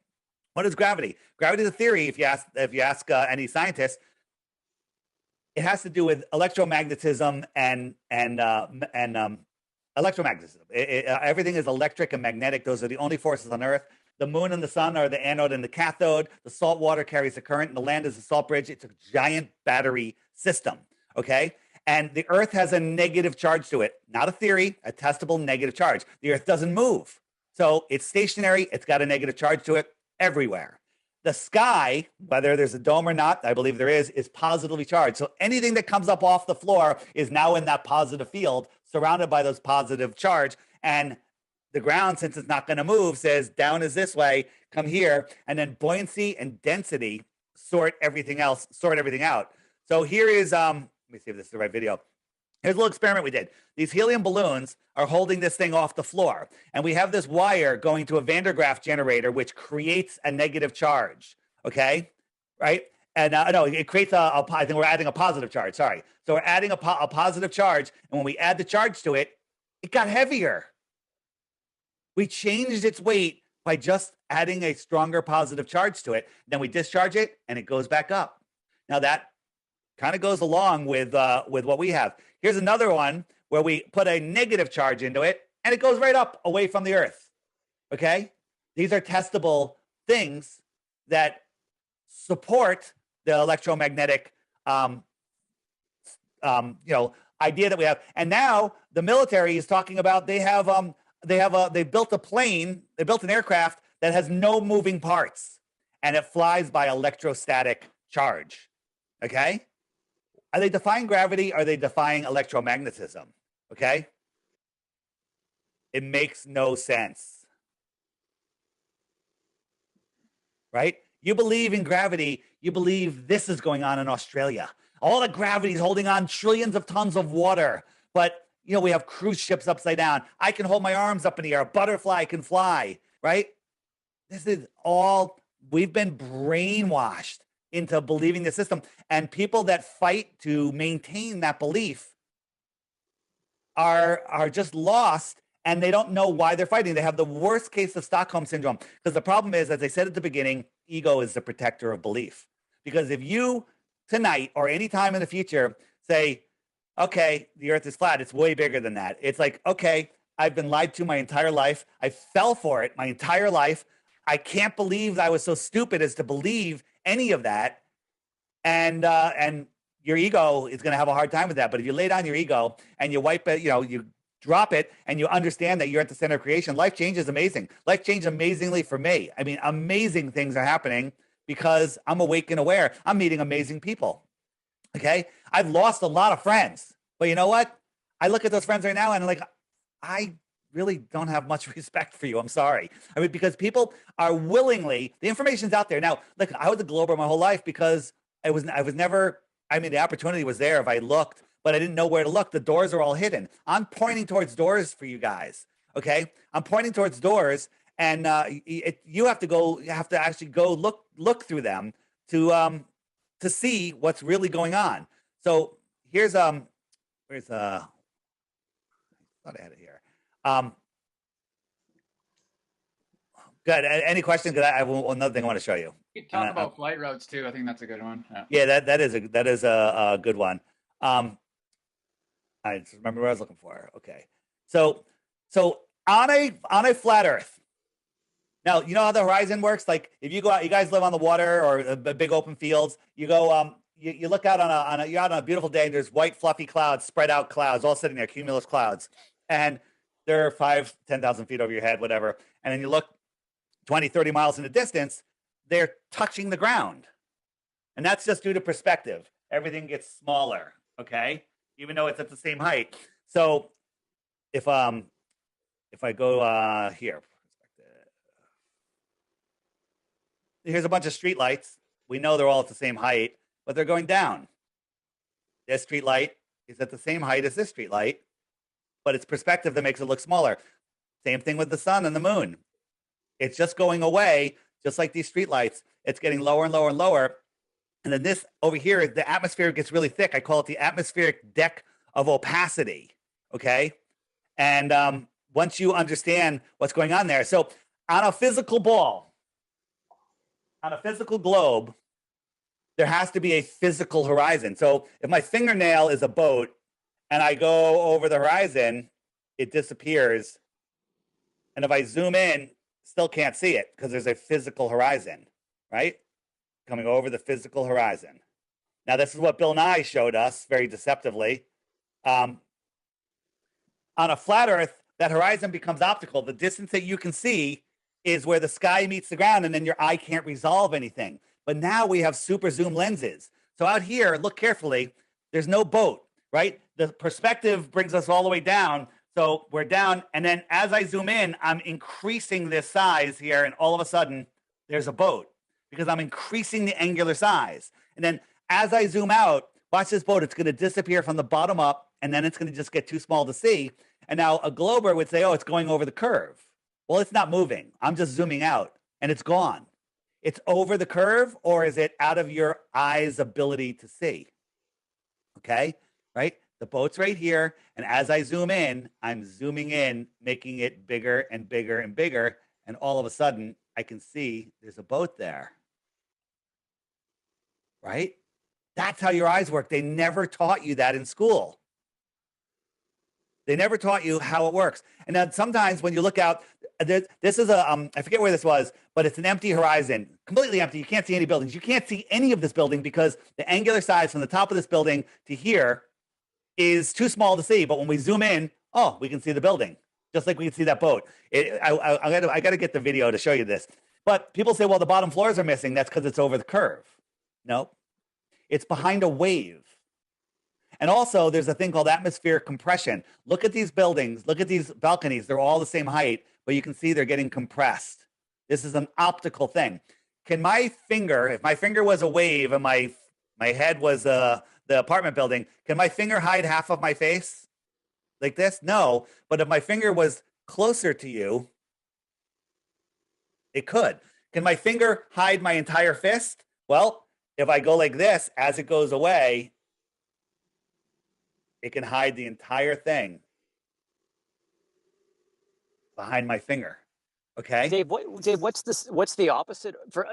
B: what is gravity? Gravity is a theory. If you ask any scientist, it has to do with electromagnetism and electromagnetism. Everything is electric and magnetic. Those are the only forces on Earth. The moon and the sun are the anode and the cathode. The salt water carries the current, and the land is a salt bridge. It's a giant battery system. Okay. And the Earth has a negative charge to it, not a theory, a testable negative charge. The Earth doesn't move. So it's stationary. It's got a negative charge to it everywhere. The sky, whether there's a dome or not, I believe there is positively charged. So anything that comes up off the floor is now in that positive field, surrounded by those positive charge. And the ground, since it's not going to move, says down is this way, come here. And then buoyancy and density sort everything out. So here is, let me see if this is the right video. Here's a little experiment we did. These helium balloons are holding this thing off the floor. And we have this wire going to a Van der Graaf generator, which creates a negative charge. Okay? Right? And no, it creates I think we're adding a positive charge. Sorry. So we're adding a positive charge. And when we add the charge to it, it got heavier. We changed its weight by just adding a stronger positive charge to it. Then we discharge it and it goes back up. Now that kind of goes along with what we have. Here's another one where we put a negative charge into it and it goes right up away from the Earth. Okay? These are testable things that support the electromagnetic idea that we have. And now the military is talking about they built an aircraft that has no moving parts and it flies by electrostatic charge. Okay? Are they defying gravity? Or are they defying electromagnetism? Okay? It makes no sense. Right? You believe in gravity. You believe this is going on in Australia. All the gravity is holding on trillions of tons of water. But, we have cruise ships upside down. I can hold my arms up in the air. A butterfly can fly. Right? This is all, we've been brainwashed into believing the system. And people that fight to maintain that belief are just lost and they don't know why they're fighting. They have the worst case of Stockholm syndrome, because the problem is, as I said at the beginning, ego is the protector of belief. Because if you tonight or any time in the future say, okay, the earth is flat, it's way bigger than that. It's like, okay, I've been lied to my entire life. I fell for it my entire life. I can't believe I was so stupid as to believe any of that. And your ego is going to have a hard time with that. But if you lay down your ego and you wipe it, you drop it, and you understand that you're at the center of creation, life changes amazing. Life changed amazingly for me. I mean, amazing things are happening because I'm awake and aware. I'm meeting amazing people. Okay. I've lost a lot of friends, but you know what? I look at those friends right now and I'm like, I really don't have much respect for you. I'm sorry. I mean, because people are willingly, the information's out there. Now, look, I was a Glober my whole life because I was never, I mean, the opportunity was there if I looked, but I didn't know where to look. The doors are all hidden. I'm pointing towards doors for you guys. Okay. I'm pointing towards doors, and you have to actually go look through them to see what's really going on. So here's where's I thought I had it here. Good. Any questions? Because I have another thing I want to show you.
A: You can talk about flight routes too. I think that's a good one.
B: Yeah, that is a good one. I just remember what I was looking for. Okay, so on a flat Earth. Now you know how the horizon works. Like if you go out, you guys live on the water or the big open fields. You go, you look out you're out on a beautiful day, and there's white fluffy clouds, spread out clouds, all sitting there, cumulus clouds, and they're 5,000-10,000 feet over your head, whatever. And then you look 20, 30 miles in the distance, they're touching the ground. And that's just due to perspective. Everything gets smaller, okay? Even though it's at the same height. So if I go here, here's a bunch of street lights. We know they're all at the same height, but they're going down. This street light is at the same height as this street light, but it's perspective that makes it look smaller. Same thing with the sun and the moon. It's just going away, just like these street lights. It's getting lower and lower and lower. And then this over here, the atmosphere gets really thick. I call it the atmospheric deck of opacity, okay? And once you understand what's going on there. So on a physical ball, on a physical globe, there has to be a physical horizon. So if my fingernail is a boat and I go over the horizon, it disappears. And if I zoom in, still can't see it because there's a physical horizon, right? Coming over the physical horizon. Now, this is what Bill Nye showed us very deceptively. On a flat Earth, that horizon becomes optical. The distance that you can see is where the sky meets the ground, and then your eye can't resolve anything. But now we have super zoom lenses. So out here, look carefully, there's no boat, right? The perspective brings us all the way down. So we're down, and then as I zoom in, I'm increasing this size here, and all of a sudden, there's a boat because I'm increasing the angular size. And then as I zoom out, watch this boat. It's going to disappear from the bottom up, and then it's going to just get too small to see. And now a glober would say, oh, it's going over the curve. Well, it's not moving. I'm just zooming out, and it's gone. It's over the curve, or is it out of your eye's ability to see? Okay, right? The boat's right here, and as I zoom in, I'm zooming in, making it bigger and bigger and bigger, and all of a sudden, I can see there's a boat there, right? That's how your eyes work. They never taught you that in school. They never taught you how it works. And then sometimes when you look out, this is a, I forget where this was, but it's an empty horizon, completely empty. You can't see any buildings. You can't see any of this building because the angular size from the top of this building to here is too small to see. But when we zoom in, oh, we can see the building, just like we can see that boat. I got to get the video to show you this. But people say, well, the bottom floors are missing. That's because it's over the curve. No, it's behind a wave. And also, there's a thing called atmospheric compression. Look at these buildings. Look at these balconies. They're all the same height, but you can see they're getting compressed. This is an optical thing. Can my finger, if my finger was a wave and my head was the apartment building, can my finger hide half of my face like this? No. But if my finger was closer to you, it could. Can my finger hide my entire fist? Well, if I go like this, as it goes away, it can hide the entire thing. behind my finger. Okay.
F: Dave, what's this? What's the opposite for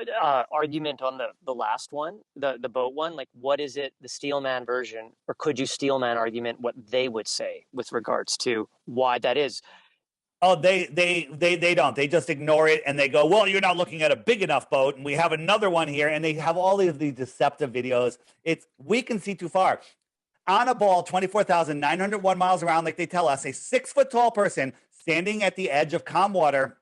F: argument on the last one, the boat one? Like, what is it? The Steelman version, or could you Steelman argument what they would say with regards to why that is?
B: Oh, they don't. They just ignore it and they go, well, you're not looking at a big enough boat, and we have another one here, and they have all of these deceptive videos. We can see too far. On a ball, 24,901 miles around, like they tell us, a 6-foot tall person standing at the edge of calm water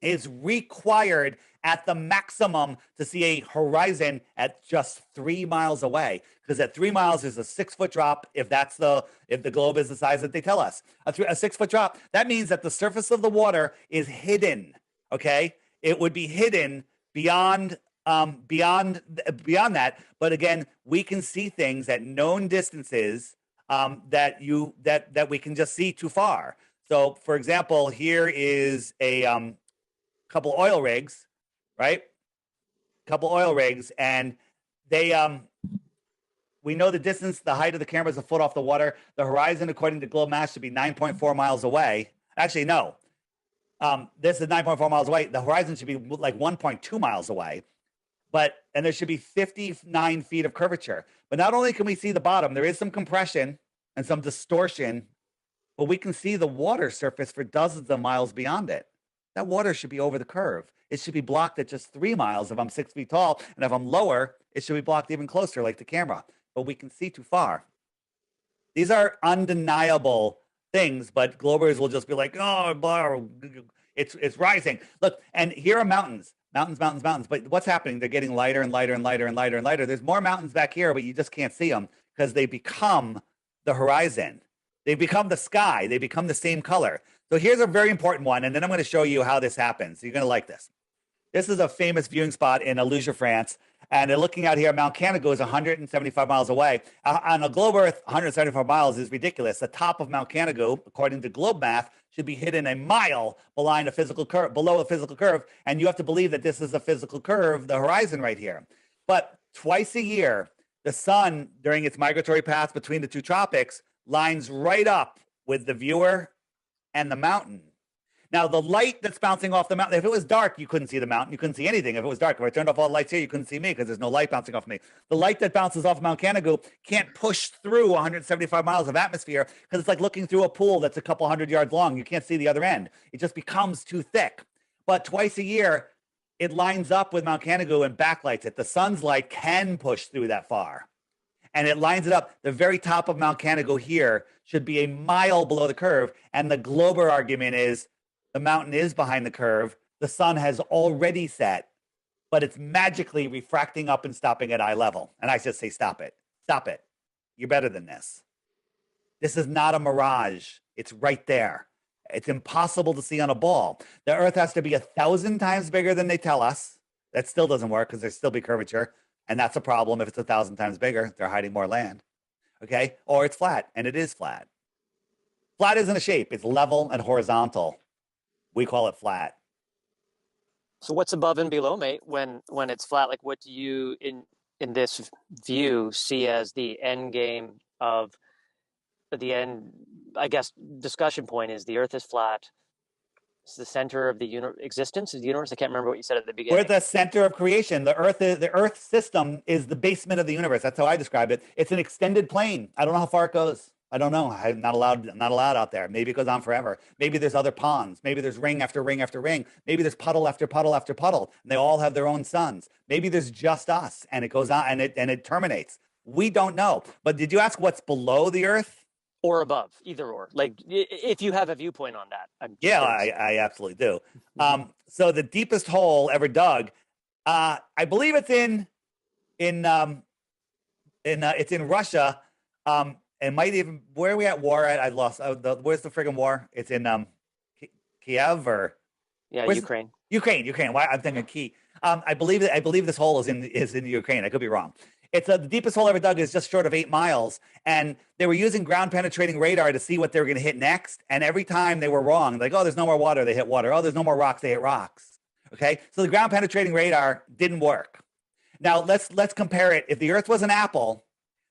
B: is required at the maximum to see a horizon at just 3 miles away. Because at 3 miles is a 6-foot drop. If the globe is the size that they tell us, a 6-foot drop, that means that the surface of the water is hidden. Okay, it would be hidden beyond that. But again, we can see things at known distances that we can just see too far. So, for example, here is a couple oil rigs, right? Couple oil rigs, and they we know the distance, the height of the camera is a foot off the water. The horizon, according to Globe Maps, should be 9.4 miles away. Actually, no. This is 9.4 miles away. The horizon should be like 1.2 miles away. And there should be 59 feet of curvature. But not only can we see the bottom, there is some compression and some distortion, but we can see the water surface for dozens of miles beyond it. That water should be over the curve. It should be blocked at just 3 miles if I'm 6 feet tall. And if I'm lower, it should be blocked even closer, like the camera. But we can see too far. These are undeniable things, but Globers will just be like, oh, blah, it's rising. Look, and here are mountains. Mountains. But what's happening? They're getting lighter and lighter and lighter and lighter and lighter. There's more mountains back here, but you just can't see them because they become the horizon. They become the sky. They become the same color. So here's a very important one, and then I'm going to show you how this happens. You're going to like this. This is a famous viewing spot in Alusia, France, and they're looking out here. Mount Canigou is 175 miles away. On a globe Earth, 175 miles is ridiculous. The top of Mount Canigou, according to globe math, should be hidden a mile below the physical curve, and you have to believe that this is a physical curve, the horizon right here. But twice a year, the sun, during its migratory path between the two tropics, lines right up with the viewer and the mountain. Now, the light that's bouncing off the mountain, if it was dark, you couldn't see the mountain. You couldn't see anything. If it was dark, if I turned off all the lights here, you couldn't see me because there's no light bouncing off me. The light that bounces off Mount Canigou can't push through 175 miles of atmosphere because it's like looking through a pool that's a couple hundred yards long. You can't see the other end. It just becomes too thick. But twice a year, it lines up with Mount Canigou and backlights it. The sun's light can push through that far. And it lines it up. The very top of Mount Canigou here should be a mile below the curve. And the Glober argument is the mountain is behind the curve. The sun has already set, but it's magically refracting up and stopping at eye level. And I just say, stop it. Stop it. You're better than this. This is not a mirage. It's right there. It's impossible to see on a ball. The Earth has to be 1,000 times bigger than they tell us. That still doesn't work because there's still be curvature. And that's a problem if it's 1,000 times bigger. They're hiding more land. Okay? Or it's flat, and it is flat. Flat isn't a shape. It's level and horizontal. We call it flat.
F: So what's above and below, mate, when it's flat? Like, what do you, in this view, see as the end game of the end, I guess, discussion point is the Earth is flat. It's the center of the existence of the universe. I can't remember what you said at the beginning.
B: We're the center of creation. The Earth system is the basement of the universe. That's how I describe it. It's an extended plane. I don't know how far it goes. I don't know. I'm not allowed out there. Maybe it goes on forever. Maybe there's other ponds. Maybe there's ring after ring after ring. Maybe there's puddle after puddle after puddle. And they all have their own suns. Maybe there's just us, and it goes on and it terminates. We don't know. But did you ask what's below the Earth?
F: Or above, either or. Like, if you have a viewpoint on that.
B: Yeah, I absolutely do. So the deepest hole ever dug, I believe it's in Russia. It might even, where are we at war at? I lost. Where's the friggin' war? It's in Kiev or?
F: Yeah, Ukraine.
B: Ukraine. Why I'm thinking Kiev. I believe this hole is in Ukraine. I could be wrong. It's the deepest hole ever dug is just short of 8 miles. And they were using ground penetrating radar to see what they were going to hit next. And every time they were wrong, like, oh, there's no more water, they hit water. Oh, there's no more rocks, they hit rocks. Okay. So the ground penetrating radar didn't work. Now let's compare it. If the Earth was an apple,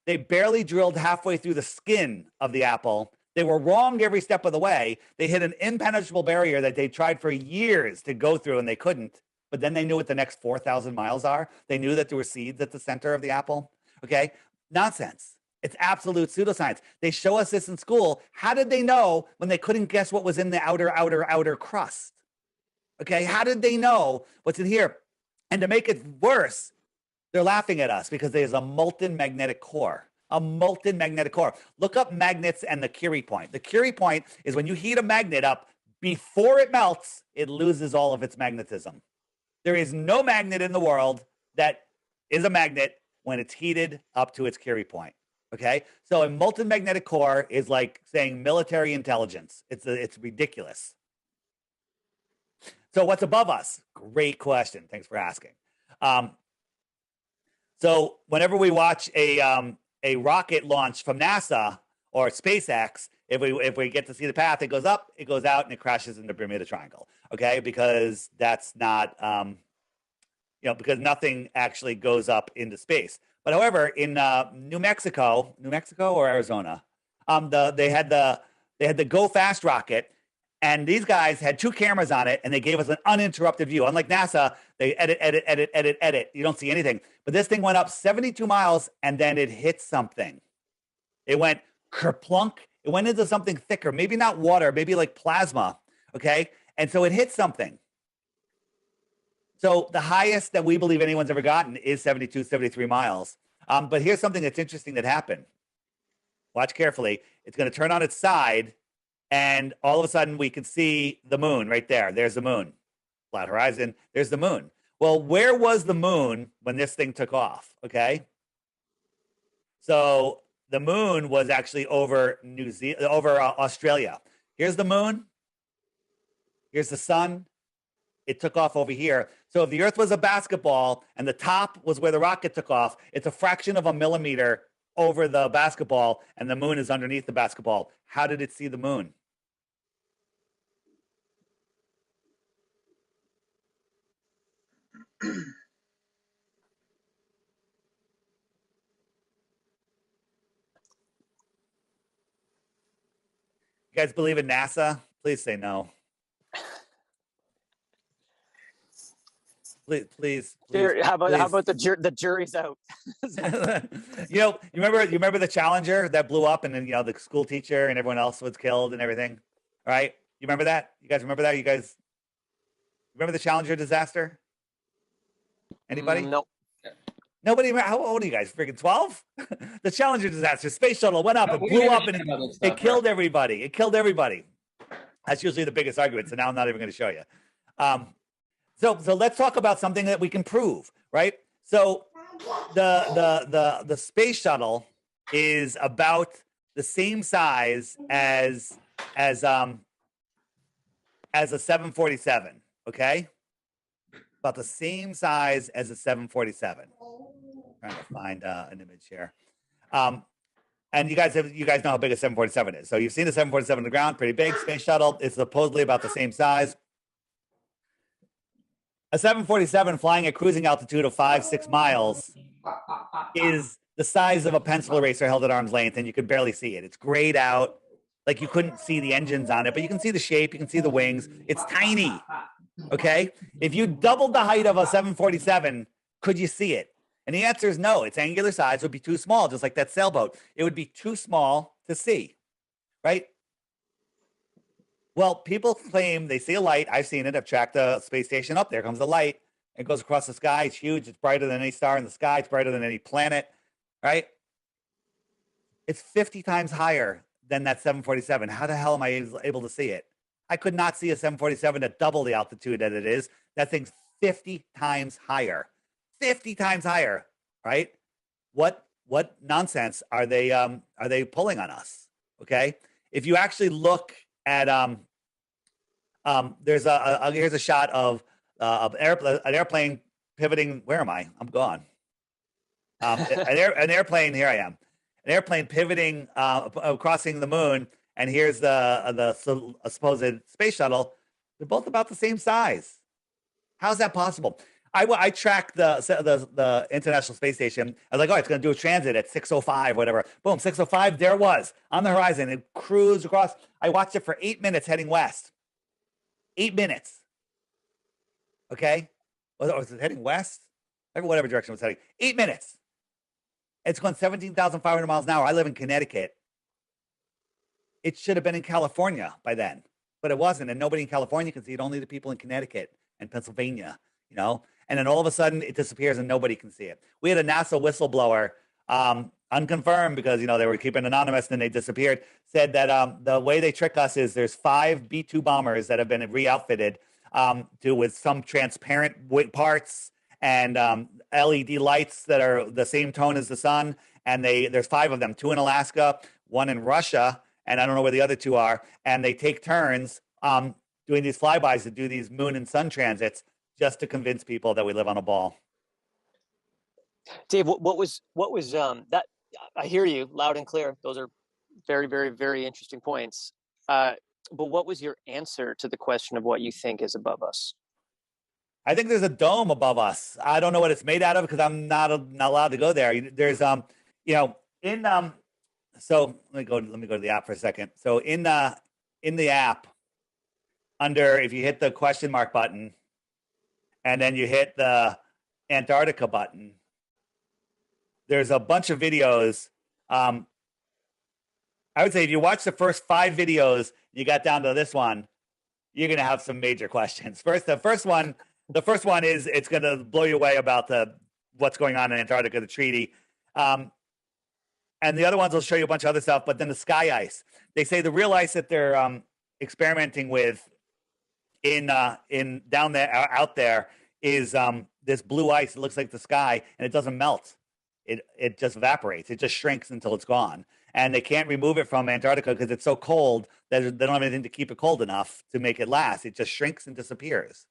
B: they barely drilled halfway through the skin of the apple They were wrong every step of the way. They hit an impenetrable barrier that they tried for years to go through and they couldn't. But then they knew what the next 4,000 miles are. They knew that there were seeds at the center of the apple. Okay? Nonsense. It's absolute pseudoscience. They show us this in school. How did they know when they couldn't guess what was in the outer crust? Okay? How did they know what's in here? And to make it worse, they're laughing at us because there's a molten magnetic core. A molten magnetic core. Look up magnets and the Curie point. The Curie point is when you heat a magnet up, before it melts, it loses all of its magnetism. There is no magnet in the world that is a magnet when it's heated up to its Curie point. Okay? So a molten magnetic core is like saying military intelligence. It's ridiculous. So what's above us? Great question. Thanks for asking. So whenever we watch a rocket launch from NASA or SpaceX, if we get to see the path, it goes up, it goes out, and it crashes in the Bermuda Triangle. Okay, because that's not, because nothing actually goes up into space. But however, in New Mexico or Arizona, they had the Go Fast rocket. And these guys had 2 cameras on it, and they gave us an uninterrupted view. Unlike NASA, they edit. You don't see anything. But this thing went up 72 miles, and then it hit something. It went kerplunk. It went into something thicker, maybe not water, maybe like plasma, okay? And so it hit something. So the highest that we believe anyone's ever gotten is 72, 73 miles. But here's something that's interesting that happened. Watch carefully. It's going to turn on its side, and all of a sudden, we can see the moon right there. There's the moon. Flat horizon. There's the moon. Well, where was the moon when this thing took off? Okay. So the moon was actually over Australia. Here's the moon. Here's the sun. It took off over here. So if the Earth was a basketball and the top was where the rocket took off, it's a fraction of a millimeter over the basketball, and the moon is underneath the basketball. How did it see the moon? You guys believe in NASA? Please say no. Please.
F: How about the jury's out?
B: You remember the Challenger that blew up, and then the school teacher and everyone else was killed and everything, right? You remember that? You guys remember that? You guys remember the Challenger disaster? Anybody?
F: No.
B: Nobody. How old are you guys? Freaking 12? The Challenger disaster. Space shuttle went up, it blew up, and it killed everybody. It killed everybody. That's usually the biggest argument. So now I'm not even going to show you. So let's talk about something that we can prove, right? So the space shuttle is about the same size as a 747, okay? About the same size as a 747. Trying to find an image here. And you guys know how big a 747 is. So you've seen a 747 on the ground, pretty big. Space shuttle is supposedly about the same size. A 747 flying at cruising altitude of 5-6 miles is the size of a pencil eraser held at arm's length, and you could barely see it. It's grayed out, like you couldn't see the engines on it, but you can see the shape, you can see the wings. It's tiny, okay? If you doubled the height of a 747, could you see it? And the answer is no. Its angular size would be too small, just like that sailboat. It would be too small to see, right? Well, people claim they see a light. I've seen it. I've tracked the space station up. There comes the light. It goes across the sky. It's huge. It's brighter than any star in the sky. It's brighter than any planet, right? It's 50 times higher than that 747. How the hell am I able to see it? I could not see a 747 at double the altitude that it is. That thing's 50 times higher. 50 times higher, right? What nonsense are they pulling on us? Okay? If you actually look at here's a shot of an airplane pivoting. Where am I? I'm gone. An airplane. Here I am. An airplane pivoting, crossing the moon, and here's the supposed space shuttle. They're both about the same size. How's that possible? I tracked the International Space Station. I was like, oh, it's going to do a transit at 6:05, whatever. Boom, 6:05. There it was on the horizon. It cruised across. I watched it for 8 minutes heading west. 8 minutes. Okay, was it heading west? Whatever direction it was heading. 8 minutes. It's going 17,500 miles an hour. I live in Connecticut. It should have been in California by then, but it wasn't. And nobody in California can see it, only the people in Connecticut and Pennsylvania, you know? And then all of a sudden it disappears and nobody can see it. We had a NASA whistleblower, unconfirmed because, you know, they were keeping anonymous and then they disappeared, said that the way they trick us is there's 5 B-2 bombers that have been re-outfitted with some transparent parts and LED lights that are the same tone as the sun. And there's 5 of them, 2 in Alaska, 1 in Russia, and I don't know where the other 2 are. And they take turns doing these flybys to do these moon and sun transits just to convince people that we live on a ball.
F: Dave, what was that? I hear you loud and clear. Those are very, very, very interesting points. But what was your answer to the question of what you think is above us?
B: I think there's a dome above us. I don't know what it's made out of because I'm not allowed to go there. There's you know, in so let me go to the app for a second. So in the app, under, if you hit the question mark button and then you hit the Antarctica button, there's a bunch of videos. I would say if you watch the first 5 videos, you got down to this one, you're gonna have some major questions. The first one is, it's gonna blow you away about what's going on in Antarctica, the treaty. And the other ones will show you a bunch of other stuff, but then the sky ice. They say the real ice that they're experimenting with in down there, out there, is this blue ice. It looks like the sky, and it doesn't melt. It just evaporates. It just shrinks until it's gone. And they can't remove it from Antarctica because it's so cold that they don't have anything to keep it cold enough to make it last. It just shrinks and disappears.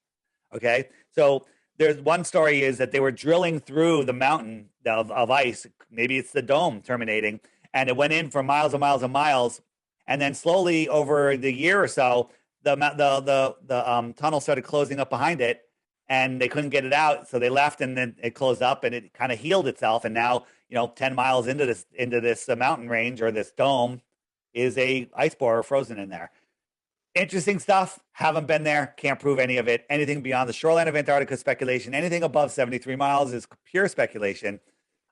B: Okay, so there's one story is that they were drilling through the mountain of ice. Maybe it's the dome terminating, and it went in for miles and miles and miles, and then slowly over the year or so, the tunnel started closing up behind it, and they couldn't get it out, so they left, and then it closed up, and it kind of healed itself, and now, you know, 10 miles into this mountain range or this dome is a ice borer frozen in there. Interesting stuff. Haven't been there. Can't prove any of it. Anything beyond the shoreline of Antarctica is speculation. Anything above 73 miles is pure speculation.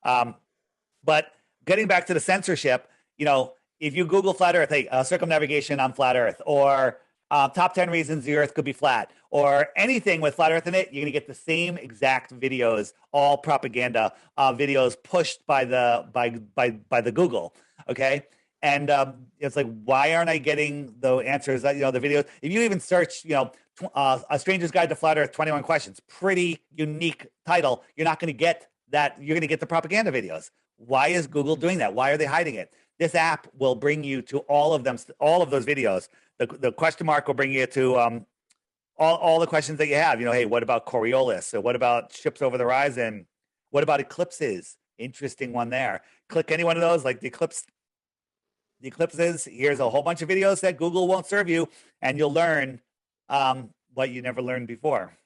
B: But getting back to the censorship, you know, if you Google flat Earth, hey, circumnavigation on flat Earth, or top 10 reasons the Earth could be flat, or anything with flat Earth in it, you're going to get the same exact videos, all propaganda videos pushed by the Google. Okay. And it's like, why aren't I getting the answers? You know, the videos. If you even search, you know, A Stranger's Guide to Flat Earth, 21 Questions, pretty unique title. You're not going to get that. You're going to get the propaganda videos. Why is Google doing that? Why are they hiding it? This app will bring you to all of them, all of those videos. The question mark will bring you to all the questions that you have. You know, hey, what about Coriolis? So what about ships over the horizon? What about eclipses? Interesting one there. Click any one of those, like the eclipses. Here's a whole bunch of videos that Google won't serve you, and you'll learn what you never learned before.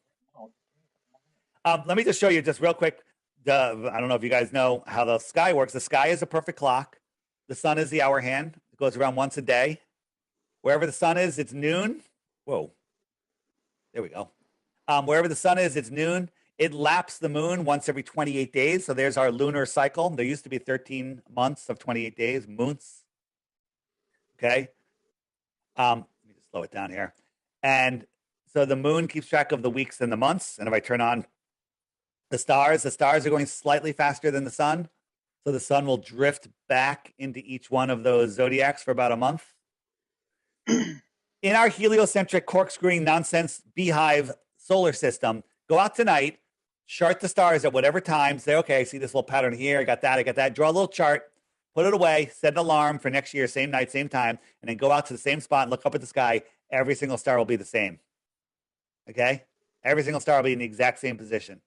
B: Let me just show you just real quick. I don't know if you guys know how the sky works. The sky is a perfect clock. The sun is the hour hand. It goes around once a day. Wherever the sun is, it's noon. Whoa. There we go. Wherever the sun is, it's noon. It laps the moon once every 28 days. So there's our lunar cycle. There used to be 13 months of 28 days, moons. Okay. Let me just slow it down here. And so the moon keeps track of the weeks and the months. And if I turn on the stars are going slightly faster than the sun. So the sun will drift back into each one of those zodiacs for about a month. In our heliocentric corkscrewing nonsense beehive solar system, go out tonight, chart the stars at whatever time, say, okay, I see this little pattern here, I got that, draw a little chart, put it away, set an alarm for next year, same night, same time, and then go out to the same spot and look up at the sky. Every single star will be the same. Okay? Every single star will be in the exact same position.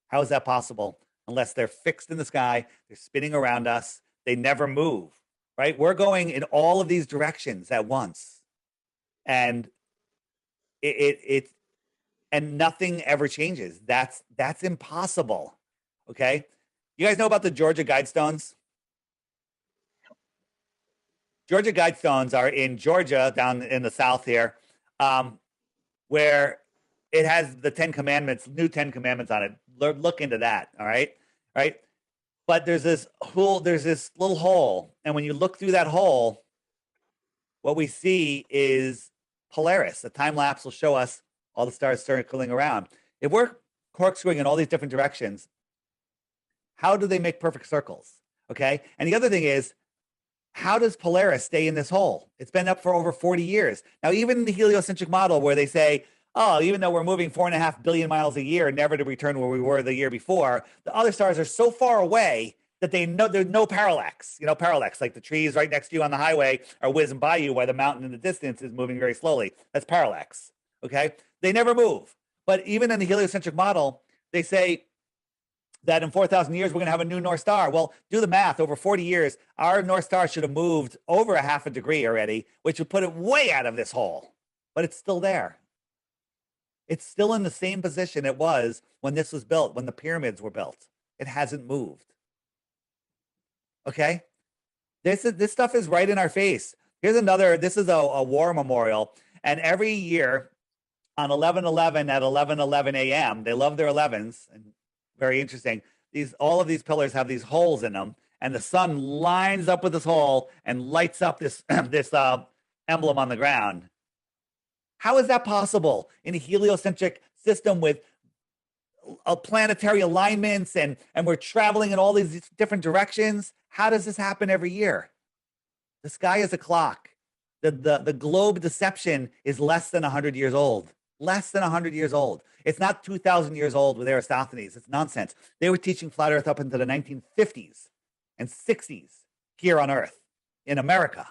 B: How is that possible? Unless they're fixed in the sky, they're spinning around us, they never move, right? We're going in all of these directions at once. And and nothing ever changes. That's impossible. Okay. You guys know about the Georgia Guidestones? Georgia Guidestones are in Georgia, down in the South here, where it has the 10 Commandments, new 10 Commandments on it. Look into that. All right. All right. But there's this little hole. And when you look through that hole, what we see is Polaris. The time lapse will show us all the stars circling around. If we're corkscrewing in all these different directions, how do they make perfect circles? Okay. And the other thing is, how does Polaris stay in this hole? It's been up for over 40 years. Now, even in the heliocentric model where they say, oh, even though we're moving 4.5 billion miles a year, never to return where we were the year before, the other stars are so far away that there's no parallax. You know, parallax, like the trees right next to you on the highway are whizzing by you while the mountain in the distance is moving very slowly. That's parallax. Okay. They never move. But even in the heliocentric model, they say that in 4,000 years, we're going to have a new North Star. Well, do the math. Over 40 years, our North Star should have moved over a half a degree already, which would put it way out of this hole. But it's still there. It's still in the same position it was when this was built, when the pyramids were built. It hasn't moved. Okay? This stuff is right in our face. Here's another, this is a war memorial. And every year on 11/11 at 11:11 a.m., they love their 11s. And very interesting. All of these pillars have these holes in them. And the sun lines up with this hole and lights up this emblem on the ground. How is that possible in a heliocentric system with planetary alignments and we're traveling in all these different directions? How does this happen every year? The sky is a clock. The globe deception is less than 100 years old. Less than 100 years old. It's not 2,000 years old with Aristophanes. It's nonsense. They were teaching flat Earth up into the 1950s and 60s here on Earth in America.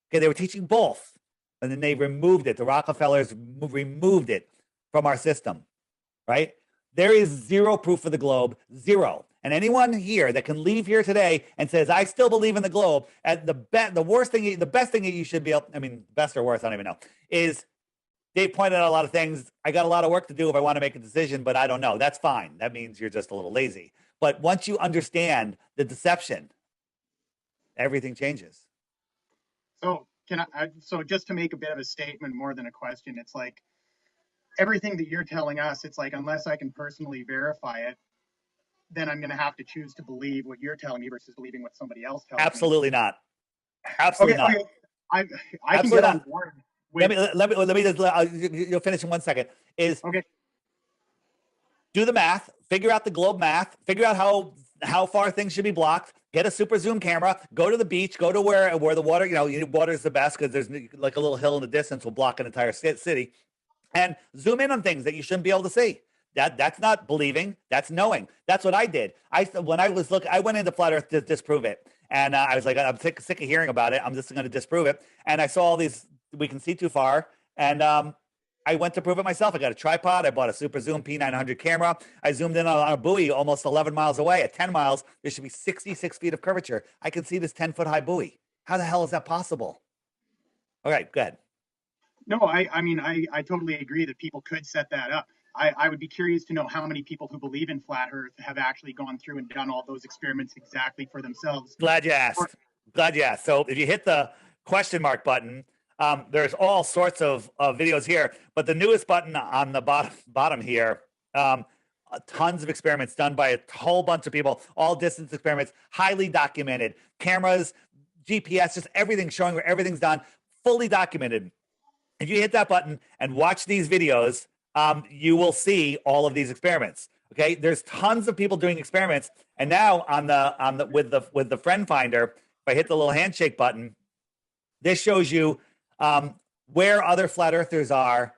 B: Okay, they were teaching both. And then they removed it. The Rockefellers removed it from our system, right? There is zero proof for the globe, zero. And anyone here that can leave here today and says, I still believe in the globe, and the best thing that you should be able, I mean, best or worst, I don't even know, is Dave pointed out a lot of things. I got a lot of work to do if I want to make a decision, but I don't know. That's fine. That means you're just a little lazy. But once you understand the deception, everything changes.
C: So so just to make a bit of a statement more than a question, it's like everything that you're telling us, it's like, unless I can personally verify it, then I'm going to have to choose to believe what you're telling me versus believing what somebody else tells
B: Absolutely
C: me.
B: not. Absolutely not.
C: Okay. I can get on board.
B: Let me just, you'll finish in 1 second.
C: Okay.
B: Do the math, figure out the globe math, figure out how far things should be blocked, get a super zoom camera, go to the beach, go to where the water, water is the best because there's like a little hill in the distance will block an entire city, and zoom in on things that you shouldn't be able to see. That's not believing, that's knowing. That's what I did. I went into flat Earth to disprove it. And I was like, I'm sick of hearing about it. I'm just going to disprove it. And I saw all these, we can see too far. And I went to prove it myself. I got a tripod. I bought a super zoom P900 camera. I zoomed in on a buoy almost 11 miles away. At 10 miles, there should be 66 feet of curvature. I can see this 10-foot high buoy. How the hell is that possible? All right, go ahead.
C: No, I mean, I totally agree that people could set that up. I would be curious to know how many people who believe in flat Earth have actually gone through and done all those experiments exactly for themselves.
B: Glad you asked. So if you hit the question mark button, there's all sorts of videos here, but the newest button on the bottom here, tons of experiments done by a whole bunch of people, all distance experiments, highly documented, cameras, GPS, just everything showing where everything's done, fully documented. If you hit that button and watch these videos, you will see all of these experiments. Okay, there's tons of people doing experiments, and now with the friend finder, if I hit the little handshake button, this shows you where other flat earthers are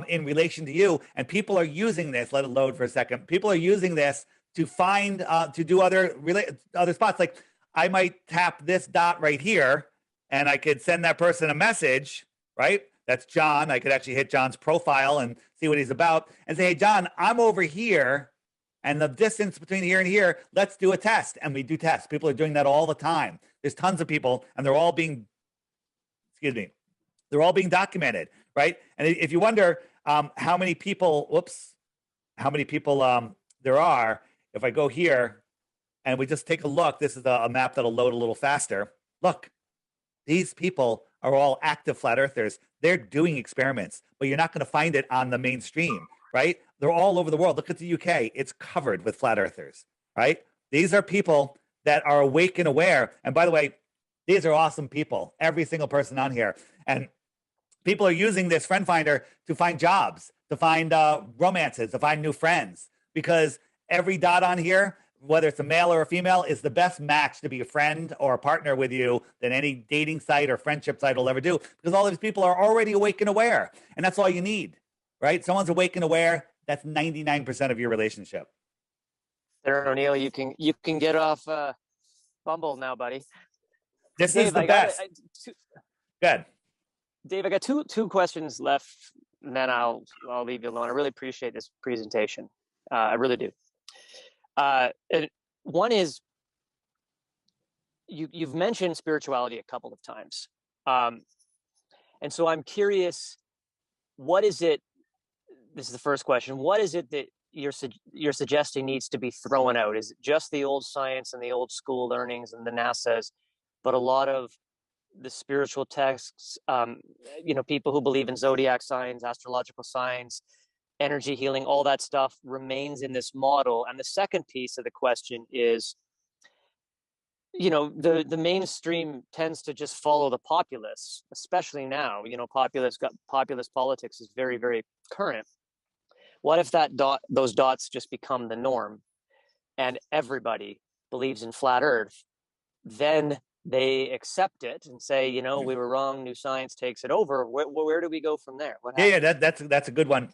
B: in relation to you, and people are using this. Let it load for a second. People are using this to find to do other spots. Like I might tap this dot right here, and I could send that person a message. Right. That's John. I could actually hit John's profile and see what he's about and say, hey, John, I'm over here and the distance between here and here, let's do a test. And we do tests. People are doing that all the time. There's tons of people and they're all being documented, right? And if you wonder, how many people, how many people there are. If I go here and we just take a look, this is a map that'll load a little faster. Look, these people are all active flat earthers. They're doing experiments, but you're not going to find it on the mainstream, right? They're all over the world. Look at the UK. It's covered with flat earthers, right? These are people that are awake and aware. And by the way, these are awesome people, every single person on here. And people are using this friend finder to find jobs, to find romances, to find new friends, because every dot on here, whether it's a male or a female, is the best match to be a friend or a partner with you than any dating site or friendship site will ever do, because all these people are already awake and aware. And that's all you need, right? Someone's awake and aware. That's 99% of your relationship.
F: There, O'Neill, you can get off Bumble now, buddy.
B: This
F: Dave,
B: is the best. Good.
F: Dave, I got two questions left, and then I'll leave you alone. I really appreciate this presentation. I really do. And one is, you've mentioned spirituality a couple of times. And so I'm curious, what is it, this is the first question, what is it that you're suggesting needs to be thrown out? Is it just the old science and the old school learnings and the NASA's, but a lot of the spiritual texts, people who believe in zodiac signs, astrological signs, energy healing, all that stuff remains in this model? And the second piece of the question is, the mainstream tends to just follow the populace, especially now. Populist politics is very, very current. What if those dots just become the norm and everybody believes in flat Earth? Then they accept it and say, we were wrong, new science takes it over. Where do we go from there? What happens?
B: Yeah, that's a good one.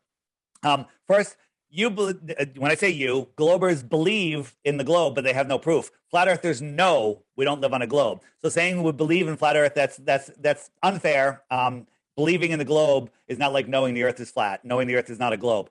B: First, when I say you, Globers believe in the globe, but they have no proof. Flat Earthers know we don't live on a globe. So saying we believe in flat Earth, that's unfair. Believing in the globe is not like knowing the Earth is flat. Knowing the Earth is not a globe.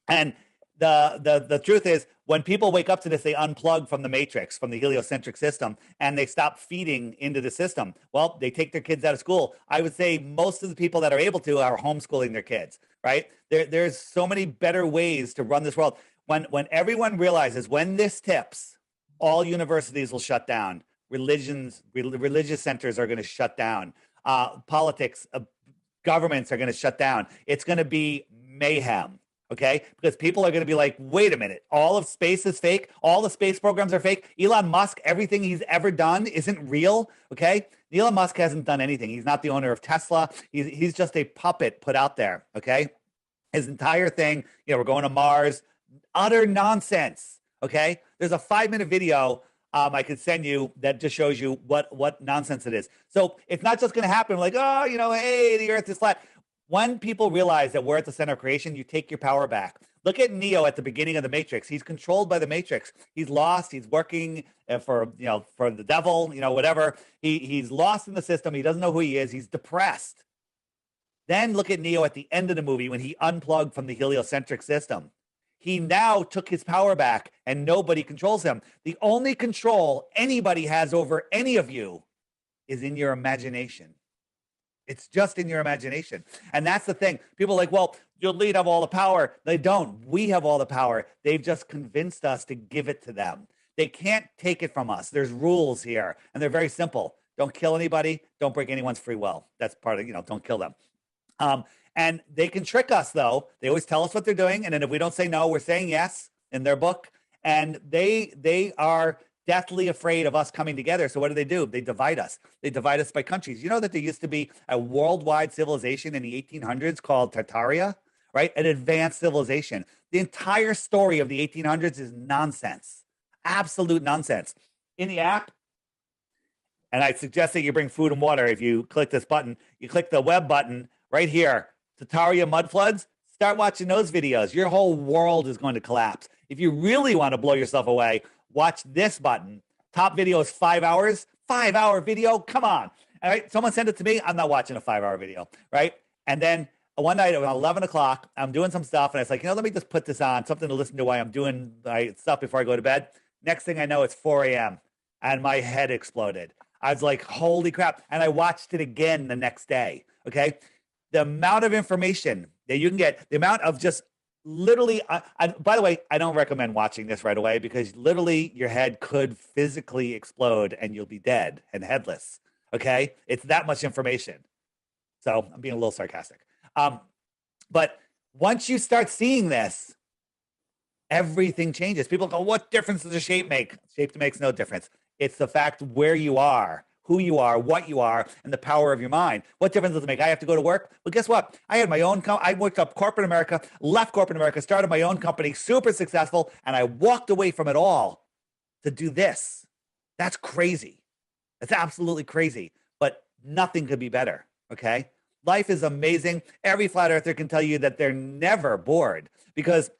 B: And the truth is, when people wake up to this, they unplug from the matrix, from the heliocentric system, and they stop feeding into the system. Well, they take their kids out of school. I would say most of the people that are able to are homeschooling their kids, right? There's so many better ways to run this world. When everyone realizes, when this tips, all universities will shut down. Religious centers are going to shut down. Politics, governments are going to shut down. It's going to be mayhem. Okay, because people are going to be like, wait a minute, all of space is fake. All the space programs are fake. Elon Musk, everything he's ever done isn't real. Okay, Elon Musk hasn't done anything. He's not the owner of Tesla. He's just a puppet put out there. Okay, his entire thing, we're going to Mars, utter nonsense. Okay, there's a 5-minute video I could send you that just shows you what nonsense it is. So it's not just going to happen like, hey, the Earth is flat. When people realize that we're at the center of creation, you take your power back. Look at Neo at the beginning of the Matrix. He's controlled by the Matrix. He's lost. He's working for the devil, whatever. He's lost in the system. He doesn't know who he is. He's depressed. Then look at Neo at the end of the movie when he unplugged from the heliocentric system. He now took his power back and nobody controls him. The only control anybody has over any of you is in your imagination. It's just in your imagination. And that's the thing. People are like, well, your lead have all the power. They don't. We have all the power. They've just convinced us to give it to them. They can't take it from us. There's rules here, and they're very simple. Don't kill anybody. Don't break anyone's free will. That's part of, don't kill them. And they can trick us, though. They always tell us what they're doing. And then if we don't say no, we're saying yes in their book. And they are deathly afraid of us coming together. So what do? They divide us. They divide us by countries. You know that there used to be a worldwide civilization in the 1800s called Tartaria, right? An advanced civilization. The entire story of the 1800s is nonsense. Absolute nonsense. In the app, and I suggest that you bring food and water. If you click this button, you click the web button right here, Tartaria mud floods, start watching those videos. Your whole world is going to collapse. If you really want to blow yourself away, watch this button. Top video is 5 hours. 5-hour video? Come on. All right. Someone sent it to me. I'm not watching a 5-hour video. Right. And then one night around 11 o'clock, I'm doing some stuff. And I was like, let me just put this on, something to listen to while I'm doing my stuff before I go to bed. Next thing I know, it's 4 a.m. and my head exploded. I was like, holy crap. And I watched it again the next day. Okay. the amount of information that you can get, the amount of just literally, by the way, I don't recommend watching this right away because literally your head could physically explode and you'll be dead and headless. Okay. It's that much information. So I'm being a little sarcastic. But once you start seeing this, everything changes. People go, what difference does a shape make? Shape makes no difference. It's the fact where you are, who you are, what you are, and the power of your mind. What difference does it make? I have to go to work? Well, guess what? I had my own I worked up corporate America, left corporate America, started my own company, super successful, and I walked away from it all to do this. That's crazy. That's absolutely crazy. But nothing could be better, okay? Life is amazing. Every flat earther can tell you that they're never bored because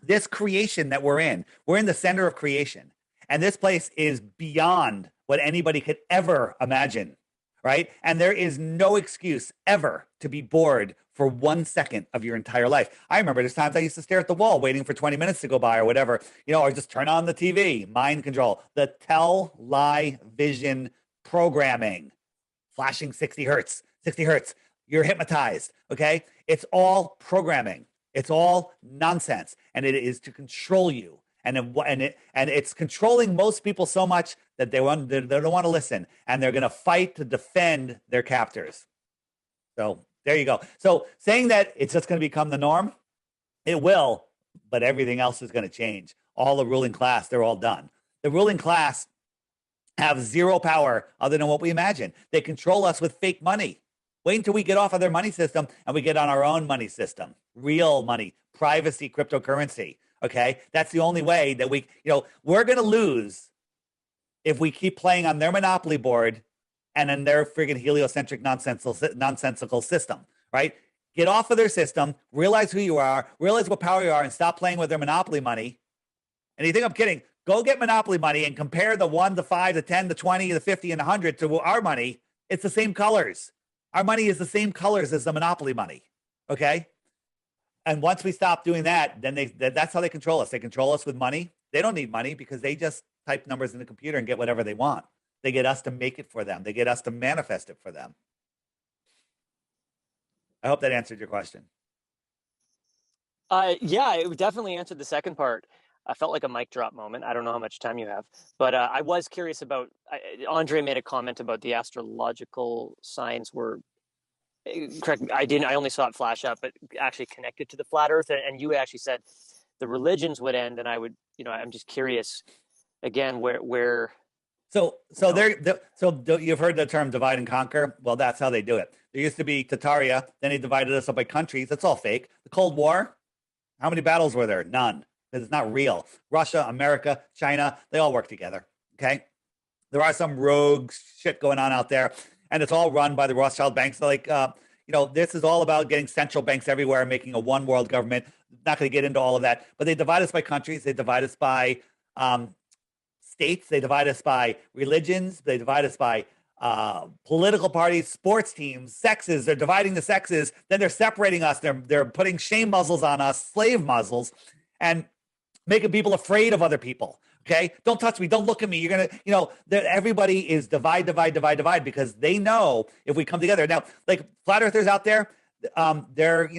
B: this creation that we're in the center of creation. And this place is beyond what anybody could ever imagine, right? And there is no excuse ever to be bored for 1 second of your entire life. I remember there's times I used to stare at the wall waiting for 20 minutes to go by or whatever, or just turn on the TV, mind control, the tell-lie-vision programming, flashing 60 hertz, you're hypnotized, okay? It's all programming. It's all nonsense, and it is to control you. And it's controlling most people so much that they don't want to listen, and they're going to fight to defend their captors. So there you go. So saying that it's just going to become the norm, it will, but everything else is going to change. All the ruling class, they're all done. The ruling class have zero power other than what we imagine. They control us with fake money. Wait until we get off of their money system and we get on our own money system, real money, privacy, cryptocurrency. Okay. That's the only way that we're going to lose if we keep playing on their monopoly board and in their friggin' heliocentric nonsensical system, right? Get off of their system, realize who you are, realize what power you are, and stop playing with their monopoly money. And you think I'm kidding? Go get monopoly money and compare the 1, the 5, the 10, the 20, the 50, and the 100 to our money. It's the same colors. Our money is the same colors as the monopoly money, okay? And once we stop doing that, then that's how they control us. They control us with money. They don't need money because they just type numbers in the computer and get whatever they want. They get us to make it for them. They get us to manifest it for them. I hope that answered your question.
F: Yeah, it definitely answered the second part. I felt like a mic drop moment. I don't know how much time you have, but I was curious about, Andre made a comment about the astrological signs were, correct me, I only saw it flash up, but actually connected to the flat earth. And you actually said the religions would end. And I would, I'm just curious again, where.
B: So you've heard the term divide and conquer. Well, that's how they do it. There used to be Tataria. Then they divided us up by countries. That's all fake. The Cold War, how many battles were there? None. Because it's not real. Russia, America, China, they all work together, okay? There are some rogue shit going on out there, and it's all run by the Rothschild banks. This is all about getting central banks everywhere and making a one world government. Not going to get into all of that, but they divide us by countries. They divide us by states. They divide us by religions. They divide us by political parties, sports teams, sexes. They're dividing the sexes. Then they're separating us. They're putting shame muzzles on us, slave muzzles, and making people afraid of other people. Okay. Don't touch me. Don't look at me. You're going to, everybody is divide because they know if we come together. Now, like flat earthers out there, they're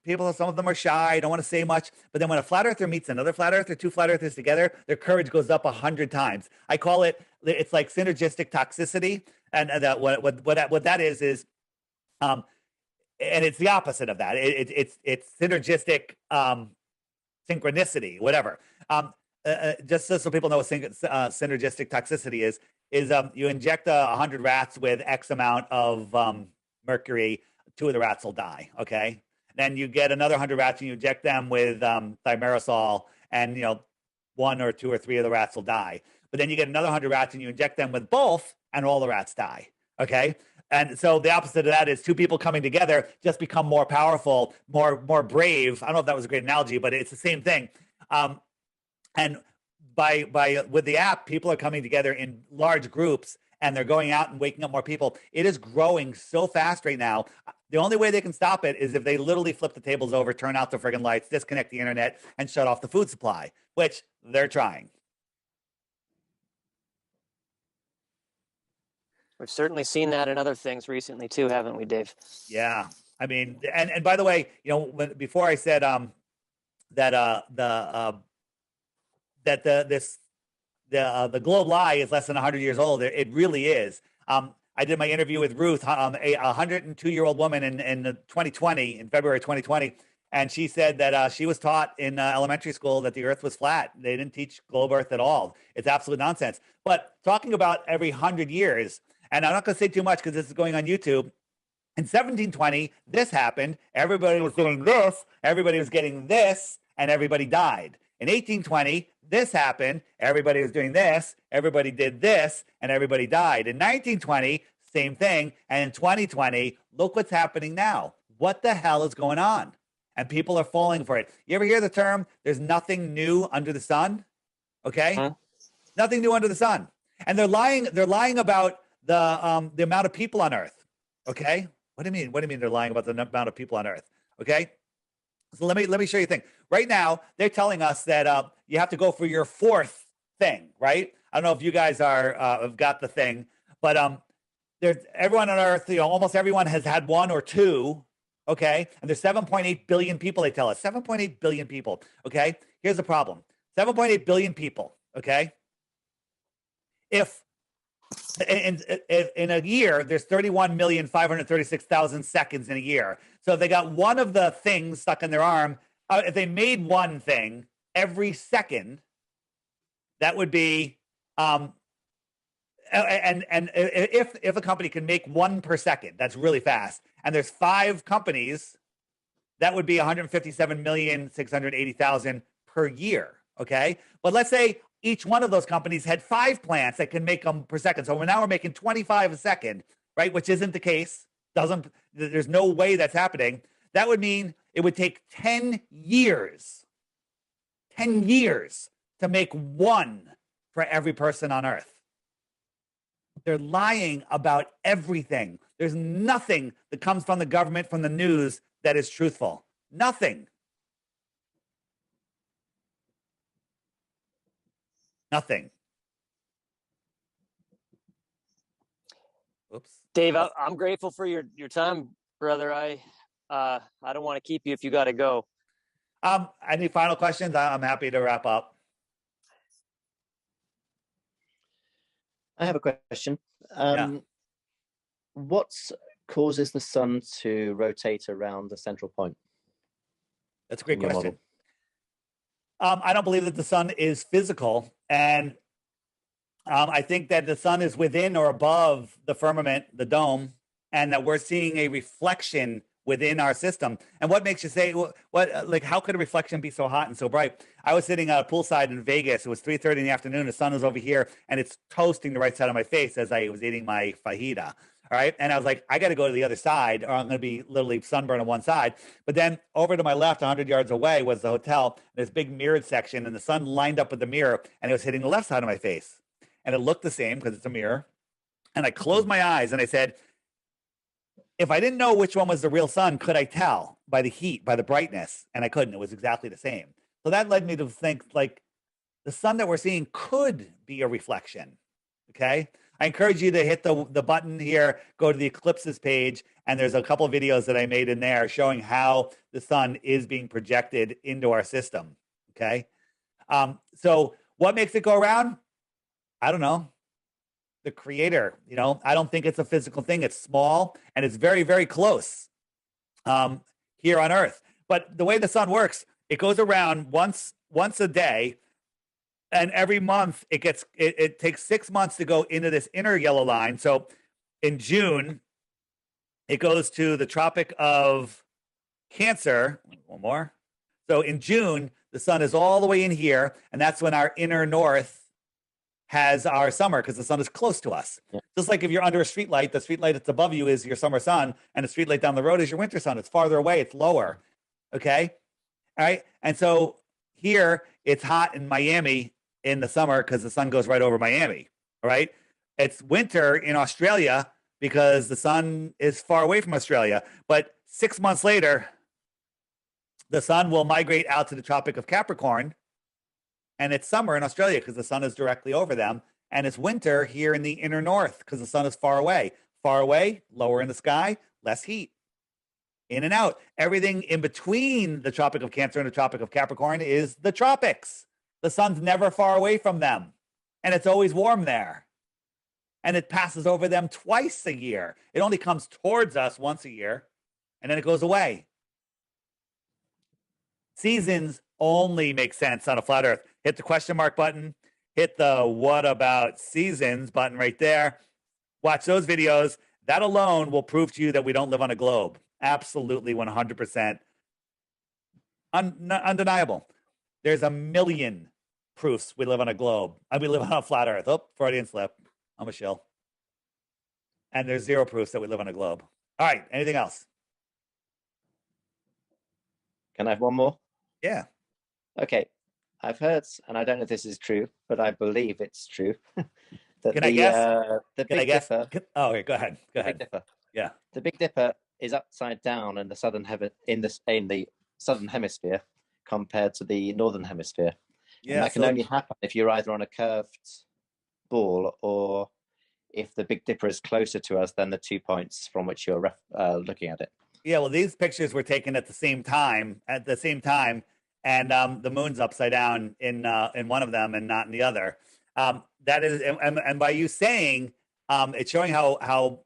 B: people, some of them are shy, don't want to say much. But then when a flat earther meets another flat earther, two flat earthers together, their courage goes up 100 times. I call it's like synergistic toxicity. And what that is, and it's the opposite of that. It's synergistic, synchronicity, whatever. Just so people know what synergistic toxicity is you inject 100 rats with X amount of mercury, 2 of the rats will die, okay? Then you get another 100 rats and you inject them with thimerosal, and 1 or 2 or 3 of the rats will die. But then you get another 100 rats and you inject them with both, and all the rats die, okay? And so the opposite of that is 2 people coming together just become more powerful, more brave. I don't know if that was a great analogy, but it's the same thing. And with the app, people are coming together in large groups and they're going out and waking up more people. It is growing so fast right now. The only way they can stop it is if they literally flip the tables over, turn out the friggin' lights, disconnect the internet, and shut off the food supply, which they're trying.
F: We've certainly seen that in other things recently too, haven't we, Dave?
B: Yeah. I mean, and by the way, before I said that the globe lie is less than 100 years old, it really is. I did my interview with Ruth, a 102-year-old woman in 2020, in February 2020, and she said that she was taught in elementary school that the Earth was flat. They didn't teach globe Earth at all. It's absolute nonsense. But talking about every 100 years, and I'm not going to say too much because this is going on YouTube. In 1720, this happened. Everybody was doing this. Everybody was getting this, and everybody died. In 1820, this happened. Everybody was doing this. Everybody did this, and everybody died. In 1920, same thing. And in 2020, look what's happening now. What the hell is going on? And people are falling for it. You ever hear the term, there's nothing new under the sun? Okay?
F: Huh?
B: Nothing new under the sun. And they're lying about the amount of people on Earth. Okay? What do you mean? What do you mean they're lying about the amount of people on Earth? Okay? So let me show you a thing. Right now, they're telling us that you have to go for your fourth thing, right? I don't know if you guys have got the thing, but there's everyone on Earth, almost everyone has had one or two, okay? And there's 7.8 billion people, they tell us. 7.8 billion people, okay? Here's the problem. 7.8 billion people, okay? If in a year, there's 31,536,000 seconds in a year. So if they got one of the things stuck in their arm, if they made one thing every second, that would be, and if a company can make one per second, that's really fast. And there's 5 companies, that would be 157,680,000 per year. Okay. But let's say each one of those companies had 5 plants that can make them per second. So now we're making 25 a second, right? Which isn't the case. There's no way that's happening. That would mean it would take 10 years to make one for every person on Earth. They're lying about everything. There's nothing that comes from the government, from the news, that is truthful. Nothing. Nothing. Oops.
F: Dave, I'm grateful for your time, brother. I don't want to keep you if you got to go.
B: Any final questions? I'm happy to wrap up.
D: I have a question.
B: Yeah.
D: What causes the sun to rotate around the central point?
B: That's a great
D: in your
B: question.
D: model?
B: I don't believe that the sun is physical, and I think that the sun is within or above the firmament, the dome, and that we're seeing a reflection within our system. And what makes you say, how could a reflection be so hot and so bright? I was sitting poolside in Vegas. It was 3:30 in the afternoon. The sun was over here, and it's toasting the right side of my face as I was eating my fajita. All right. And I was like, I got to go to the other side, or I'm going to be literally sunburned on one side. But then over to my left, 100 yards away, was the hotel, this big mirrored section, and the sun lined up with the mirror, and it was hitting the left side of my face. And it looked the same because it's a mirror. And I closed my eyes and I said, if I didn't know which one was the real sun, could I tell by the heat, by the brightness? And I couldn't. It was exactly the same. So that led me to think, like, the sun that we're seeing could be a reflection. Okay. I encourage you to hit the button here, go to the eclipses page, and there's a couple of videos that I made in there showing how the sun is being projected into our system. Okay. So what makes it go around? I don't know. The creator, I don't think it's a physical thing. It's small and it's very, very close here on Earth. But the way the sun works, it goes around once a day, and every month it takes 6 months to go into this inner yellow line. So in June, it goes to the Tropic of Cancer. One more. So in June, the sun is all the way in here, and that's when our inner north has our summer, because the sun is close to us.
D: Yeah.
B: Just like if you're under a streetlight, the streetlight that's above you is your summer sun, and the streetlight down the road is your winter sun. It's farther away, it's lower. Okay. All right. And so here it's hot in Miami in the summer because the sun goes right over Miami. All right. It's winter in Australia because the sun is far away from Australia. But 6 months later, the sun will migrate out to the Tropic of Capricorn. And it's summer in Australia because the sun is directly over them. And it's winter here in the inner north because the sun is far away. Far away, lower in the sky, less heat. in and out. Everything in between the Tropic of Cancer and the Tropic of Capricorn is the tropics. The sun's never far away from them, and it's always warm there. And it passes over them twice a year. It only comes towards us once a year, and then it goes away. Seasons only make sense on a flat Earth. Hit the question mark button. Hit the what about seasons button right there. Watch those videos. That alone will prove to you that we don't live on a globe. Absolutely 100% undeniable. There's a million proofs we live on a globe. We live on a flat Earth. Oh, Freudian slip. I'm a shill. And there's 0 proofs that we live on a globe. All right. Anything else?
D: Can I have one more?
B: Yeah.
D: Okay. I've heard, and I don't know if this is true, but I believe it's true. That
B: Can I guess?
D: The
B: Can I
D: Big
B: guess?
D: Dipper.
B: Oh, okay, go ahead. Go ahead.
D: Big Dipper.
B: Yeah.
D: The Big Dipper is upside down in the in the southern hemisphere compared to the northern hemisphere.
B: Yeah.
D: And that can only happen if you're either on a curved ball or if the Big Dipper is closer to us than the 2 points from which you're looking at it.
B: Yeah, well, these pictures were taken at the same time, and the moon's upside down in one of them and not in the other. That is, and by you saying, it's showing how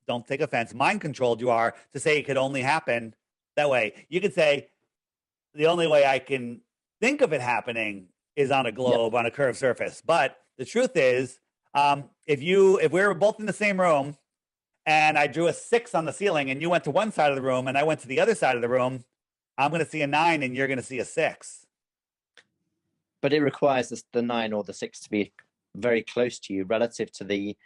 B: don't take offense, mind controlled you are to say it could only happen that way. You could say the only way I can think of it happening is on a globe, on a curved surface. But the truth is, if we were both in the same room and I drew a 6 on the ceiling and you went to one side of the room and I went to the other side of the room, I'm going to see a 9 and you're going to see a 6.
D: But it requires the 9 or the 6 to be very close to you relative to the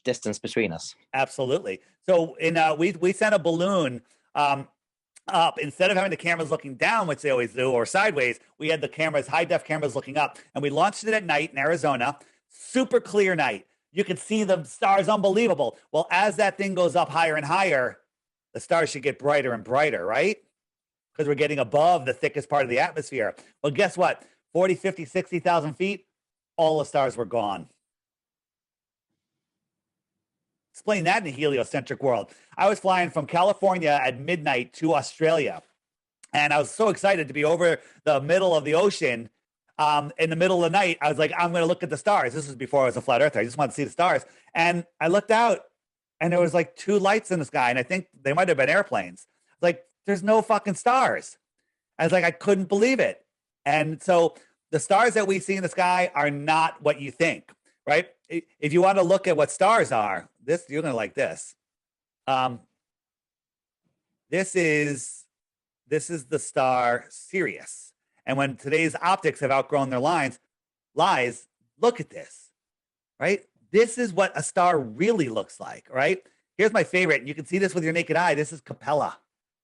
D: distance between us.
B: Absolutely. So we sent a balloon up. Instead of having the cameras looking down, which they always do, or sideways, we had the cameras, high def cameras looking up, and we launched it at night in Arizona. Super clear night. You could see the stars, unbelievable. Well, as that thing goes up higher and higher, the stars should get brighter and brighter, right? Because we're getting above the thickest part of the atmosphere. Well, guess what? 40, 50, 60,000 feet, all the stars were gone. Explain that in a heliocentric world. I was flying from California at midnight to Australia, and I was so excited to be over the middle of the ocean. In the middle of the night, I was like, I'm going to look at the stars. This was before I was a flat earther. I just wanted to see the stars. And I looked out, and there was like 2 lights in the sky, and I think they might have been airplanes. Like, there's no fucking stars. I was like, I couldn't believe it. And so the stars that we see in the sky are not what you think, right? If you want to look at what stars are, you're going to like this. This is the star Sirius. And when today's optics have outgrown their lies, look at this, right? This is what a star really looks like, right? Here's my favorite. You can see this with your naked eye. This is Capella.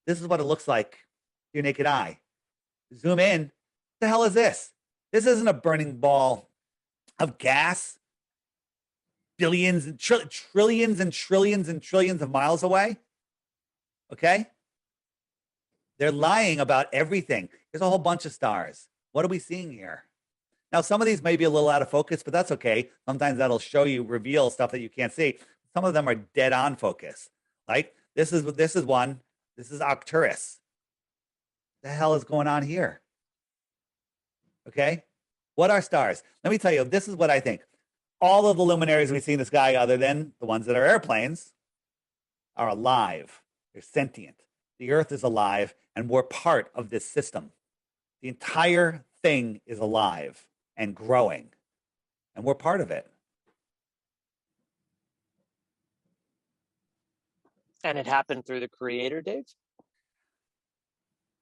B: This is what it looks like with your naked eye. Zoom in. What the hell is this? This isn't a burning ball of gas billions and trillions and trillions and trillions of miles away. Okay? They're lying about everything. There's a whole bunch of stars. What are we seeing here? Now, some of these may be a little out of focus, but that's okay. Sometimes that'll reveal stuff that you can't see. Some of them are dead on focus. Like this is one. This is Arcturus. What the hell is going on here? Okay? What are stars? Let me tell you, this is what I think. All of the luminaries we see in the sky, other than the ones that are airplanes, are alive. They're sentient. The Earth is alive, and we're part of this system. The entire thing is alive and growing, and we're part of it.
F: And it happened through the creator, Dave?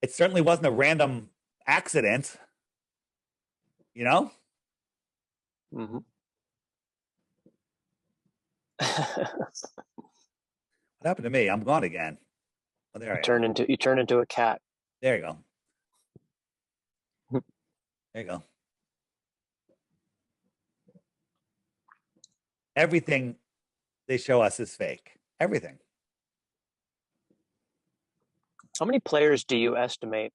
B: It certainly wasn't a random accident, you know?
F: Mm-hmm.
B: What happened to me? I'm gone again. Oh, there I am.
F: You turn into a cat.
B: There you go. There you go. Everything they show us is fake. Everything.
F: How many players do you estimate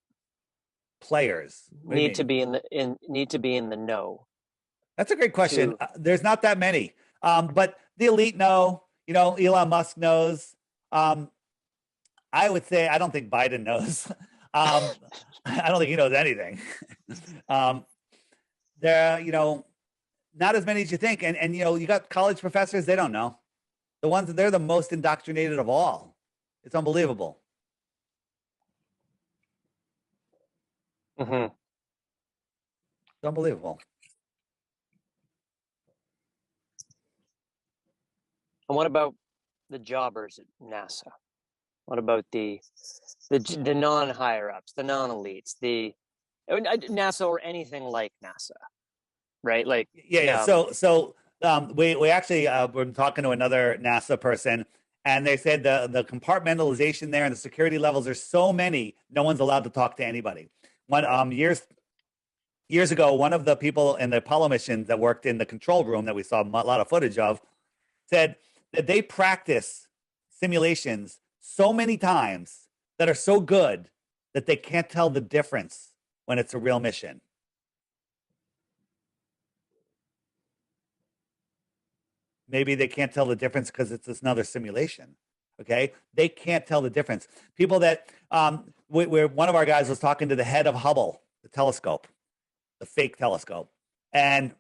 B: Players
F: need to be in the know?
B: That's a great question. There's not that many, but the elite know. You know, Elon Musk knows. I would say I don't think Biden knows. I don't think he knows anything. There, not as many as you think, and you got college professors, they don't know. The ones that they're the most indoctrinated of all. It's unbelievable.
F: Mm-hmm.
B: It's unbelievable.
F: And what about the jobbers at NASA? What about the non higher ups, the non elites, the NASA or anything like NASA, right? Like
B: Yeah. So we actually were talking to another NASA person, and they said the compartmentalization there and the security levels are so many, no one's allowed to talk to anybody. Years ago, one of the people in the Apollo missions that worked in the control room that we saw a lot of footage of said that they practice simulations so many times that are so good that they can't tell the difference when it's a real mission. Maybe they can't tell the difference because it's another simulation. Okay, they can't tell the difference. People that where one of our guys was talking to the head of Hubble, the telescope, the fake telescope, and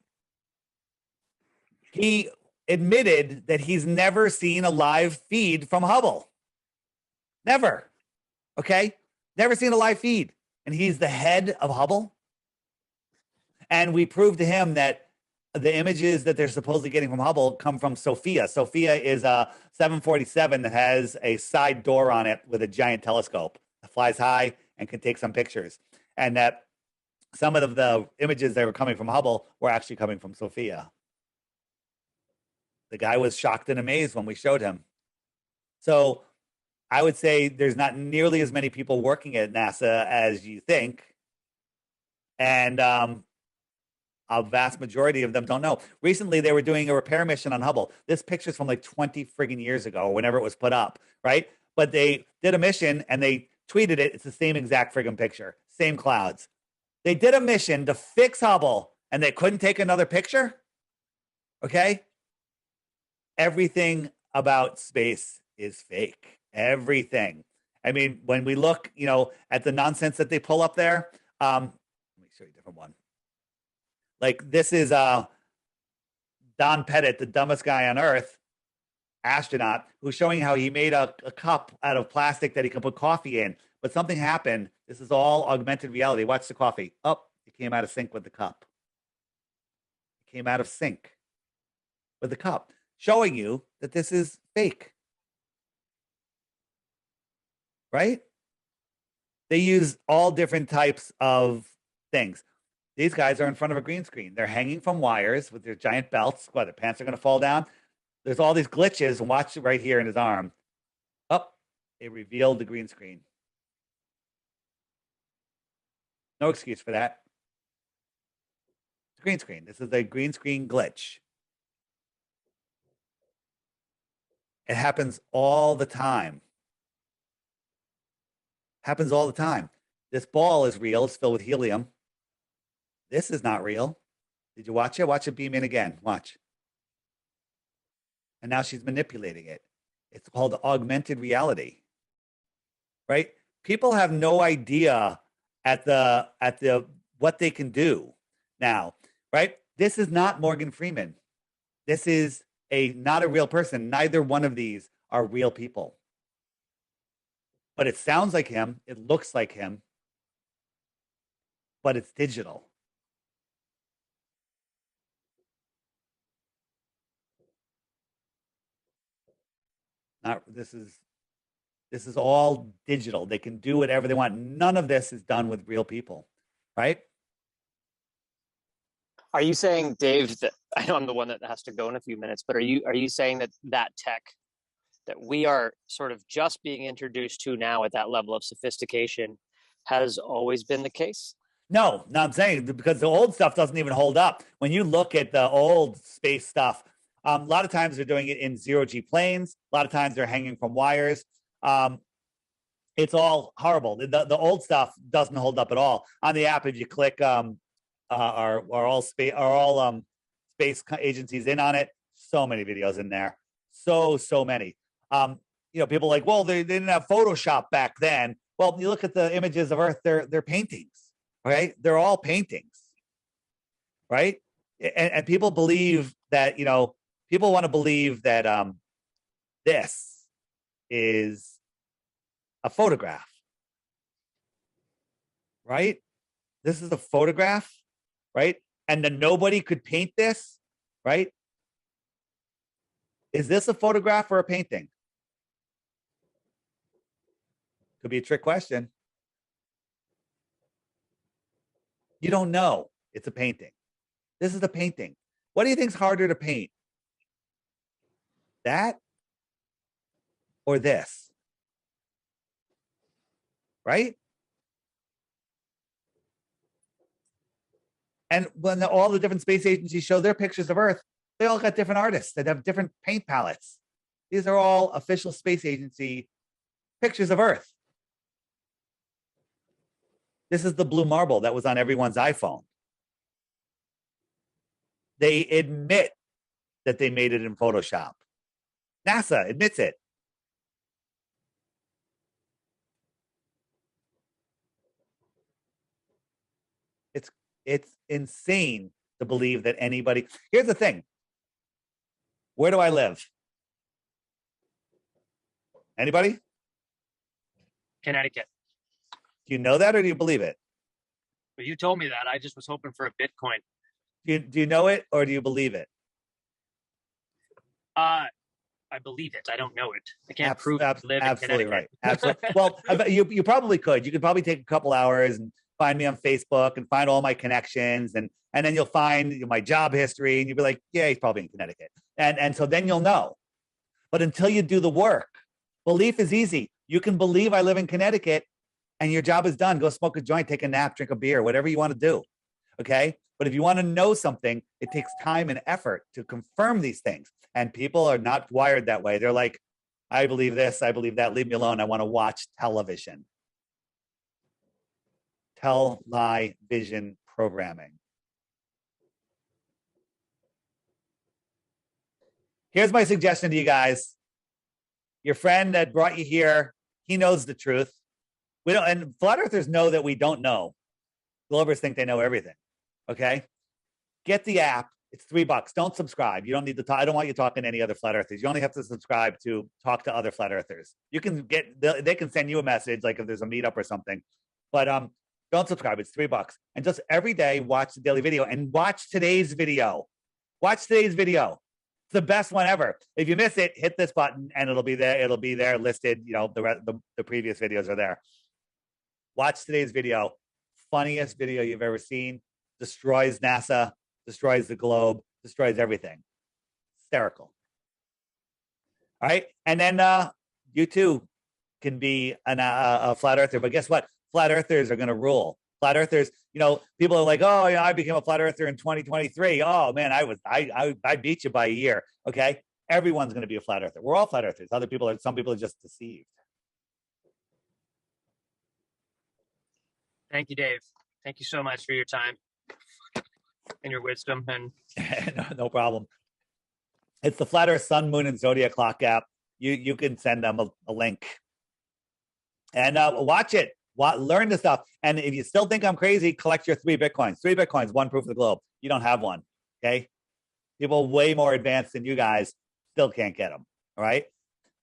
B: he admitted that he's never seen a live feed from Hubble. Never. Okay, never seen a live feed, and he's the head of Hubble. And we proved to him that the images that they're supposedly getting from Hubble come from Sophia. Sophia is a 747 that has a side door on it with a giant telescope that flies high and can take some pictures. And that some of the images that were coming from Hubble were actually coming from Sophia. The guy was shocked and amazed when we showed him. So I would say there's not nearly as many people working at NASA as you think. And a vast majority of them don't know. Recently, they were doing a repair mission on Hubble. This picture's from like 20 friggin' years ago, whenever it was put up, right? But they did a mission and they tweeted it. It's the same exact friggin' picture, same clouds. They did a mission to fix Hubble and they couldn't take another picture. Okay? Everything about space is fake. Everything. I mean, when we look, at the nonsense that they pull up there, let me show you a different one. Like this is Don Pettit, the dumbest guy on earth, astronaut, who's showing how he made a cup out of plastic that he can put coffee in. But something happened. This is all augmented reality. Watch the coffee. Oh, it came out of sync with the cup. It came out of sync with the cup, showing you that this is fake. Right? They use all different types of things. These guys are in front of a green screen. They're hanging from wires with their giant belts. What, their pants are going to fall down? There's all these glitches. Watch it right here in his arm. Oh, it revealed the green screen. No excuse for that. It's a green screen. This is a green screen glitch. It happens all the time. Happens all the time. This ball is real. It's filled with helium. This is not real. Did you watch it? Watch it beam in again. Watch. And now she's manipulating it. It's called augmented reality. Right? People have no idea at the what they can do now, right? This is not Morgan Freeman. This is not a real person. Neither one of these are real people. But it sounds like him, it looks like him, but it's digital. This is all digital. They can do whatever they want. None of this is done with real people, right?
F: Are you saying, Dave, that I know I'm the one that has to go in a few minutes, but are you saying that tech that we are sort of just being introduced to now at that level of sophistication has always been the case?
B: No, I'm saying because the old stuff doesn't even hold up. When you look at the old space stuff, a lot of times they're doing it in zero-G planes. A lot of times they're hanging from wires. It's all horrible. The old stuff doesn't hold up at all. On the app, if you click are all space agencies in on it. So many videos in there. So many. people are like, well, they didn't have Photoshop back then. Well, you look at the images of Earth; they're paintings, right? They're all paintings, right? And people believe that people want to believe that this is a photograph, right? This is a photograph, right? And then nobody could paint this, right? Is this a photograph or a painting? Could be a trick question. You don't know. It's a painting. This is a painting. What do you think is harder to paint? That or this? Right? And when all the different space agencies show their pictures of Earth, they all got different artists that have different paint palettes. These are all official space agency pictures of Earth. This is the blue marble that was on everyone's iPhone. They admit that they made it in Photoshop. NASA admits it. It's insane to believe that anybody. Here's the thing. Where do I live? Anybody?
F: Connecticut.
B: Do you know that or do you believe it?
F: But you told me that. I just was hoping for a Bitcoin.
B: Do you know it or do you believe it?
F: I believe it. I don't know it. I can't prove it. Live
B: absolutely
F: in
B: right. Absolutely. Well, you probably could. You could probably take a couple hours and find me on Facebook and find all my connections, and then you'll find my job history, and you'll be like, yeah, he's probably in Connecticut, and so then you'll know. But until you do the work, belief is easy. You can believe I live in Connecticut, and your job is done. Go smoke a joint, take a nap, drink a beer, whatever you want to do. Okay. But if you want to know something, it takes time and effort to confirm these things. And people are not wired that way. They're like, I believe this, I believe that, leave me alone. I want to watch television. Television programming. Here's my suggestion to you guys. Your friend that brought you here, he knows the truth. We don't, and flat earthers know that we don't know. Globers think they know everything. Okay, get the app. It's $3. Don't subscribe. You don't need to talk. I don't want you talking to any other flat earthers. You only have to subscribe to talk to other flat earthers. You can get. They can send you a message like if there's a meetup or something. But don't subscribe. It's $3, and just every day watch the daily video and watch today's video. Watch today's video. It's the best one ever. If you miss it, hit this button and it'll be there. It'll be there listed. The previous videos are there. Watch today's video. Funniest video you've ever seen. Destroys NASA, destroys the globe, destroys everything. Hysterical. All right. And then you too can be a flat earther. But guess what? Flat earthers are going to rule. Flat earthers, people are like, oh, yeah, I became a flat earther in 2023. Oh, man, I beat you by a year. Okay. Everyone's going to be a flat earther. We're all flat earthers. Some people are just deceived.
F: Thank you, Dave. Thank you so much for your time and your wisdom. And
B: no problem. It's the Flat Earth Sun, Moon, and Zodiac Clock app. You can send them a link and watch it. Learn the stuff. And if you still think I'm crazy, collect your 3 Bitcoins. 3 Bitcoins, one proof of the globe. You don't have one. Okay. People way more advanced than you guys still can't get them. All right.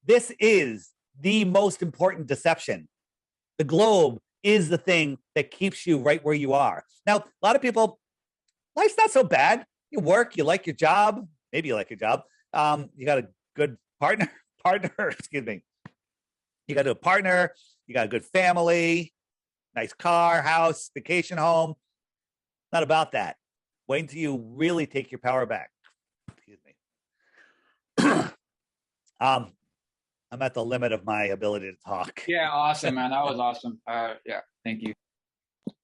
B: This is the most important deception. The globe is the thing that keeps you right where you are. Now, a lot of people, life's not so bad. You work, you like your job. Maybe you like your job. You got a good partner, excuse me. You got a partner, you got a good family, nice car, house, vacation home. Not about that. Wait until you really take your power back. Excuse me. I'm at the limit of my ability to talk.
A: Yeah, awesome, man. That was awesome. Yeah, thank you.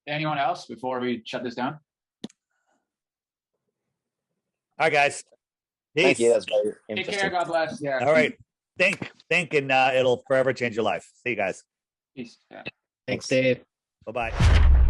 A: Anyone else before we shut this down?
B: All right, guys. Peace.
D: Thank you. That's very interesting.
A: Take care. God bless. Yeah.
B: All right. Think, and it'll forever change your life. See you guys.
A: Peace. Yeah.
E: Thanks, Dave.
B: Bye-bye.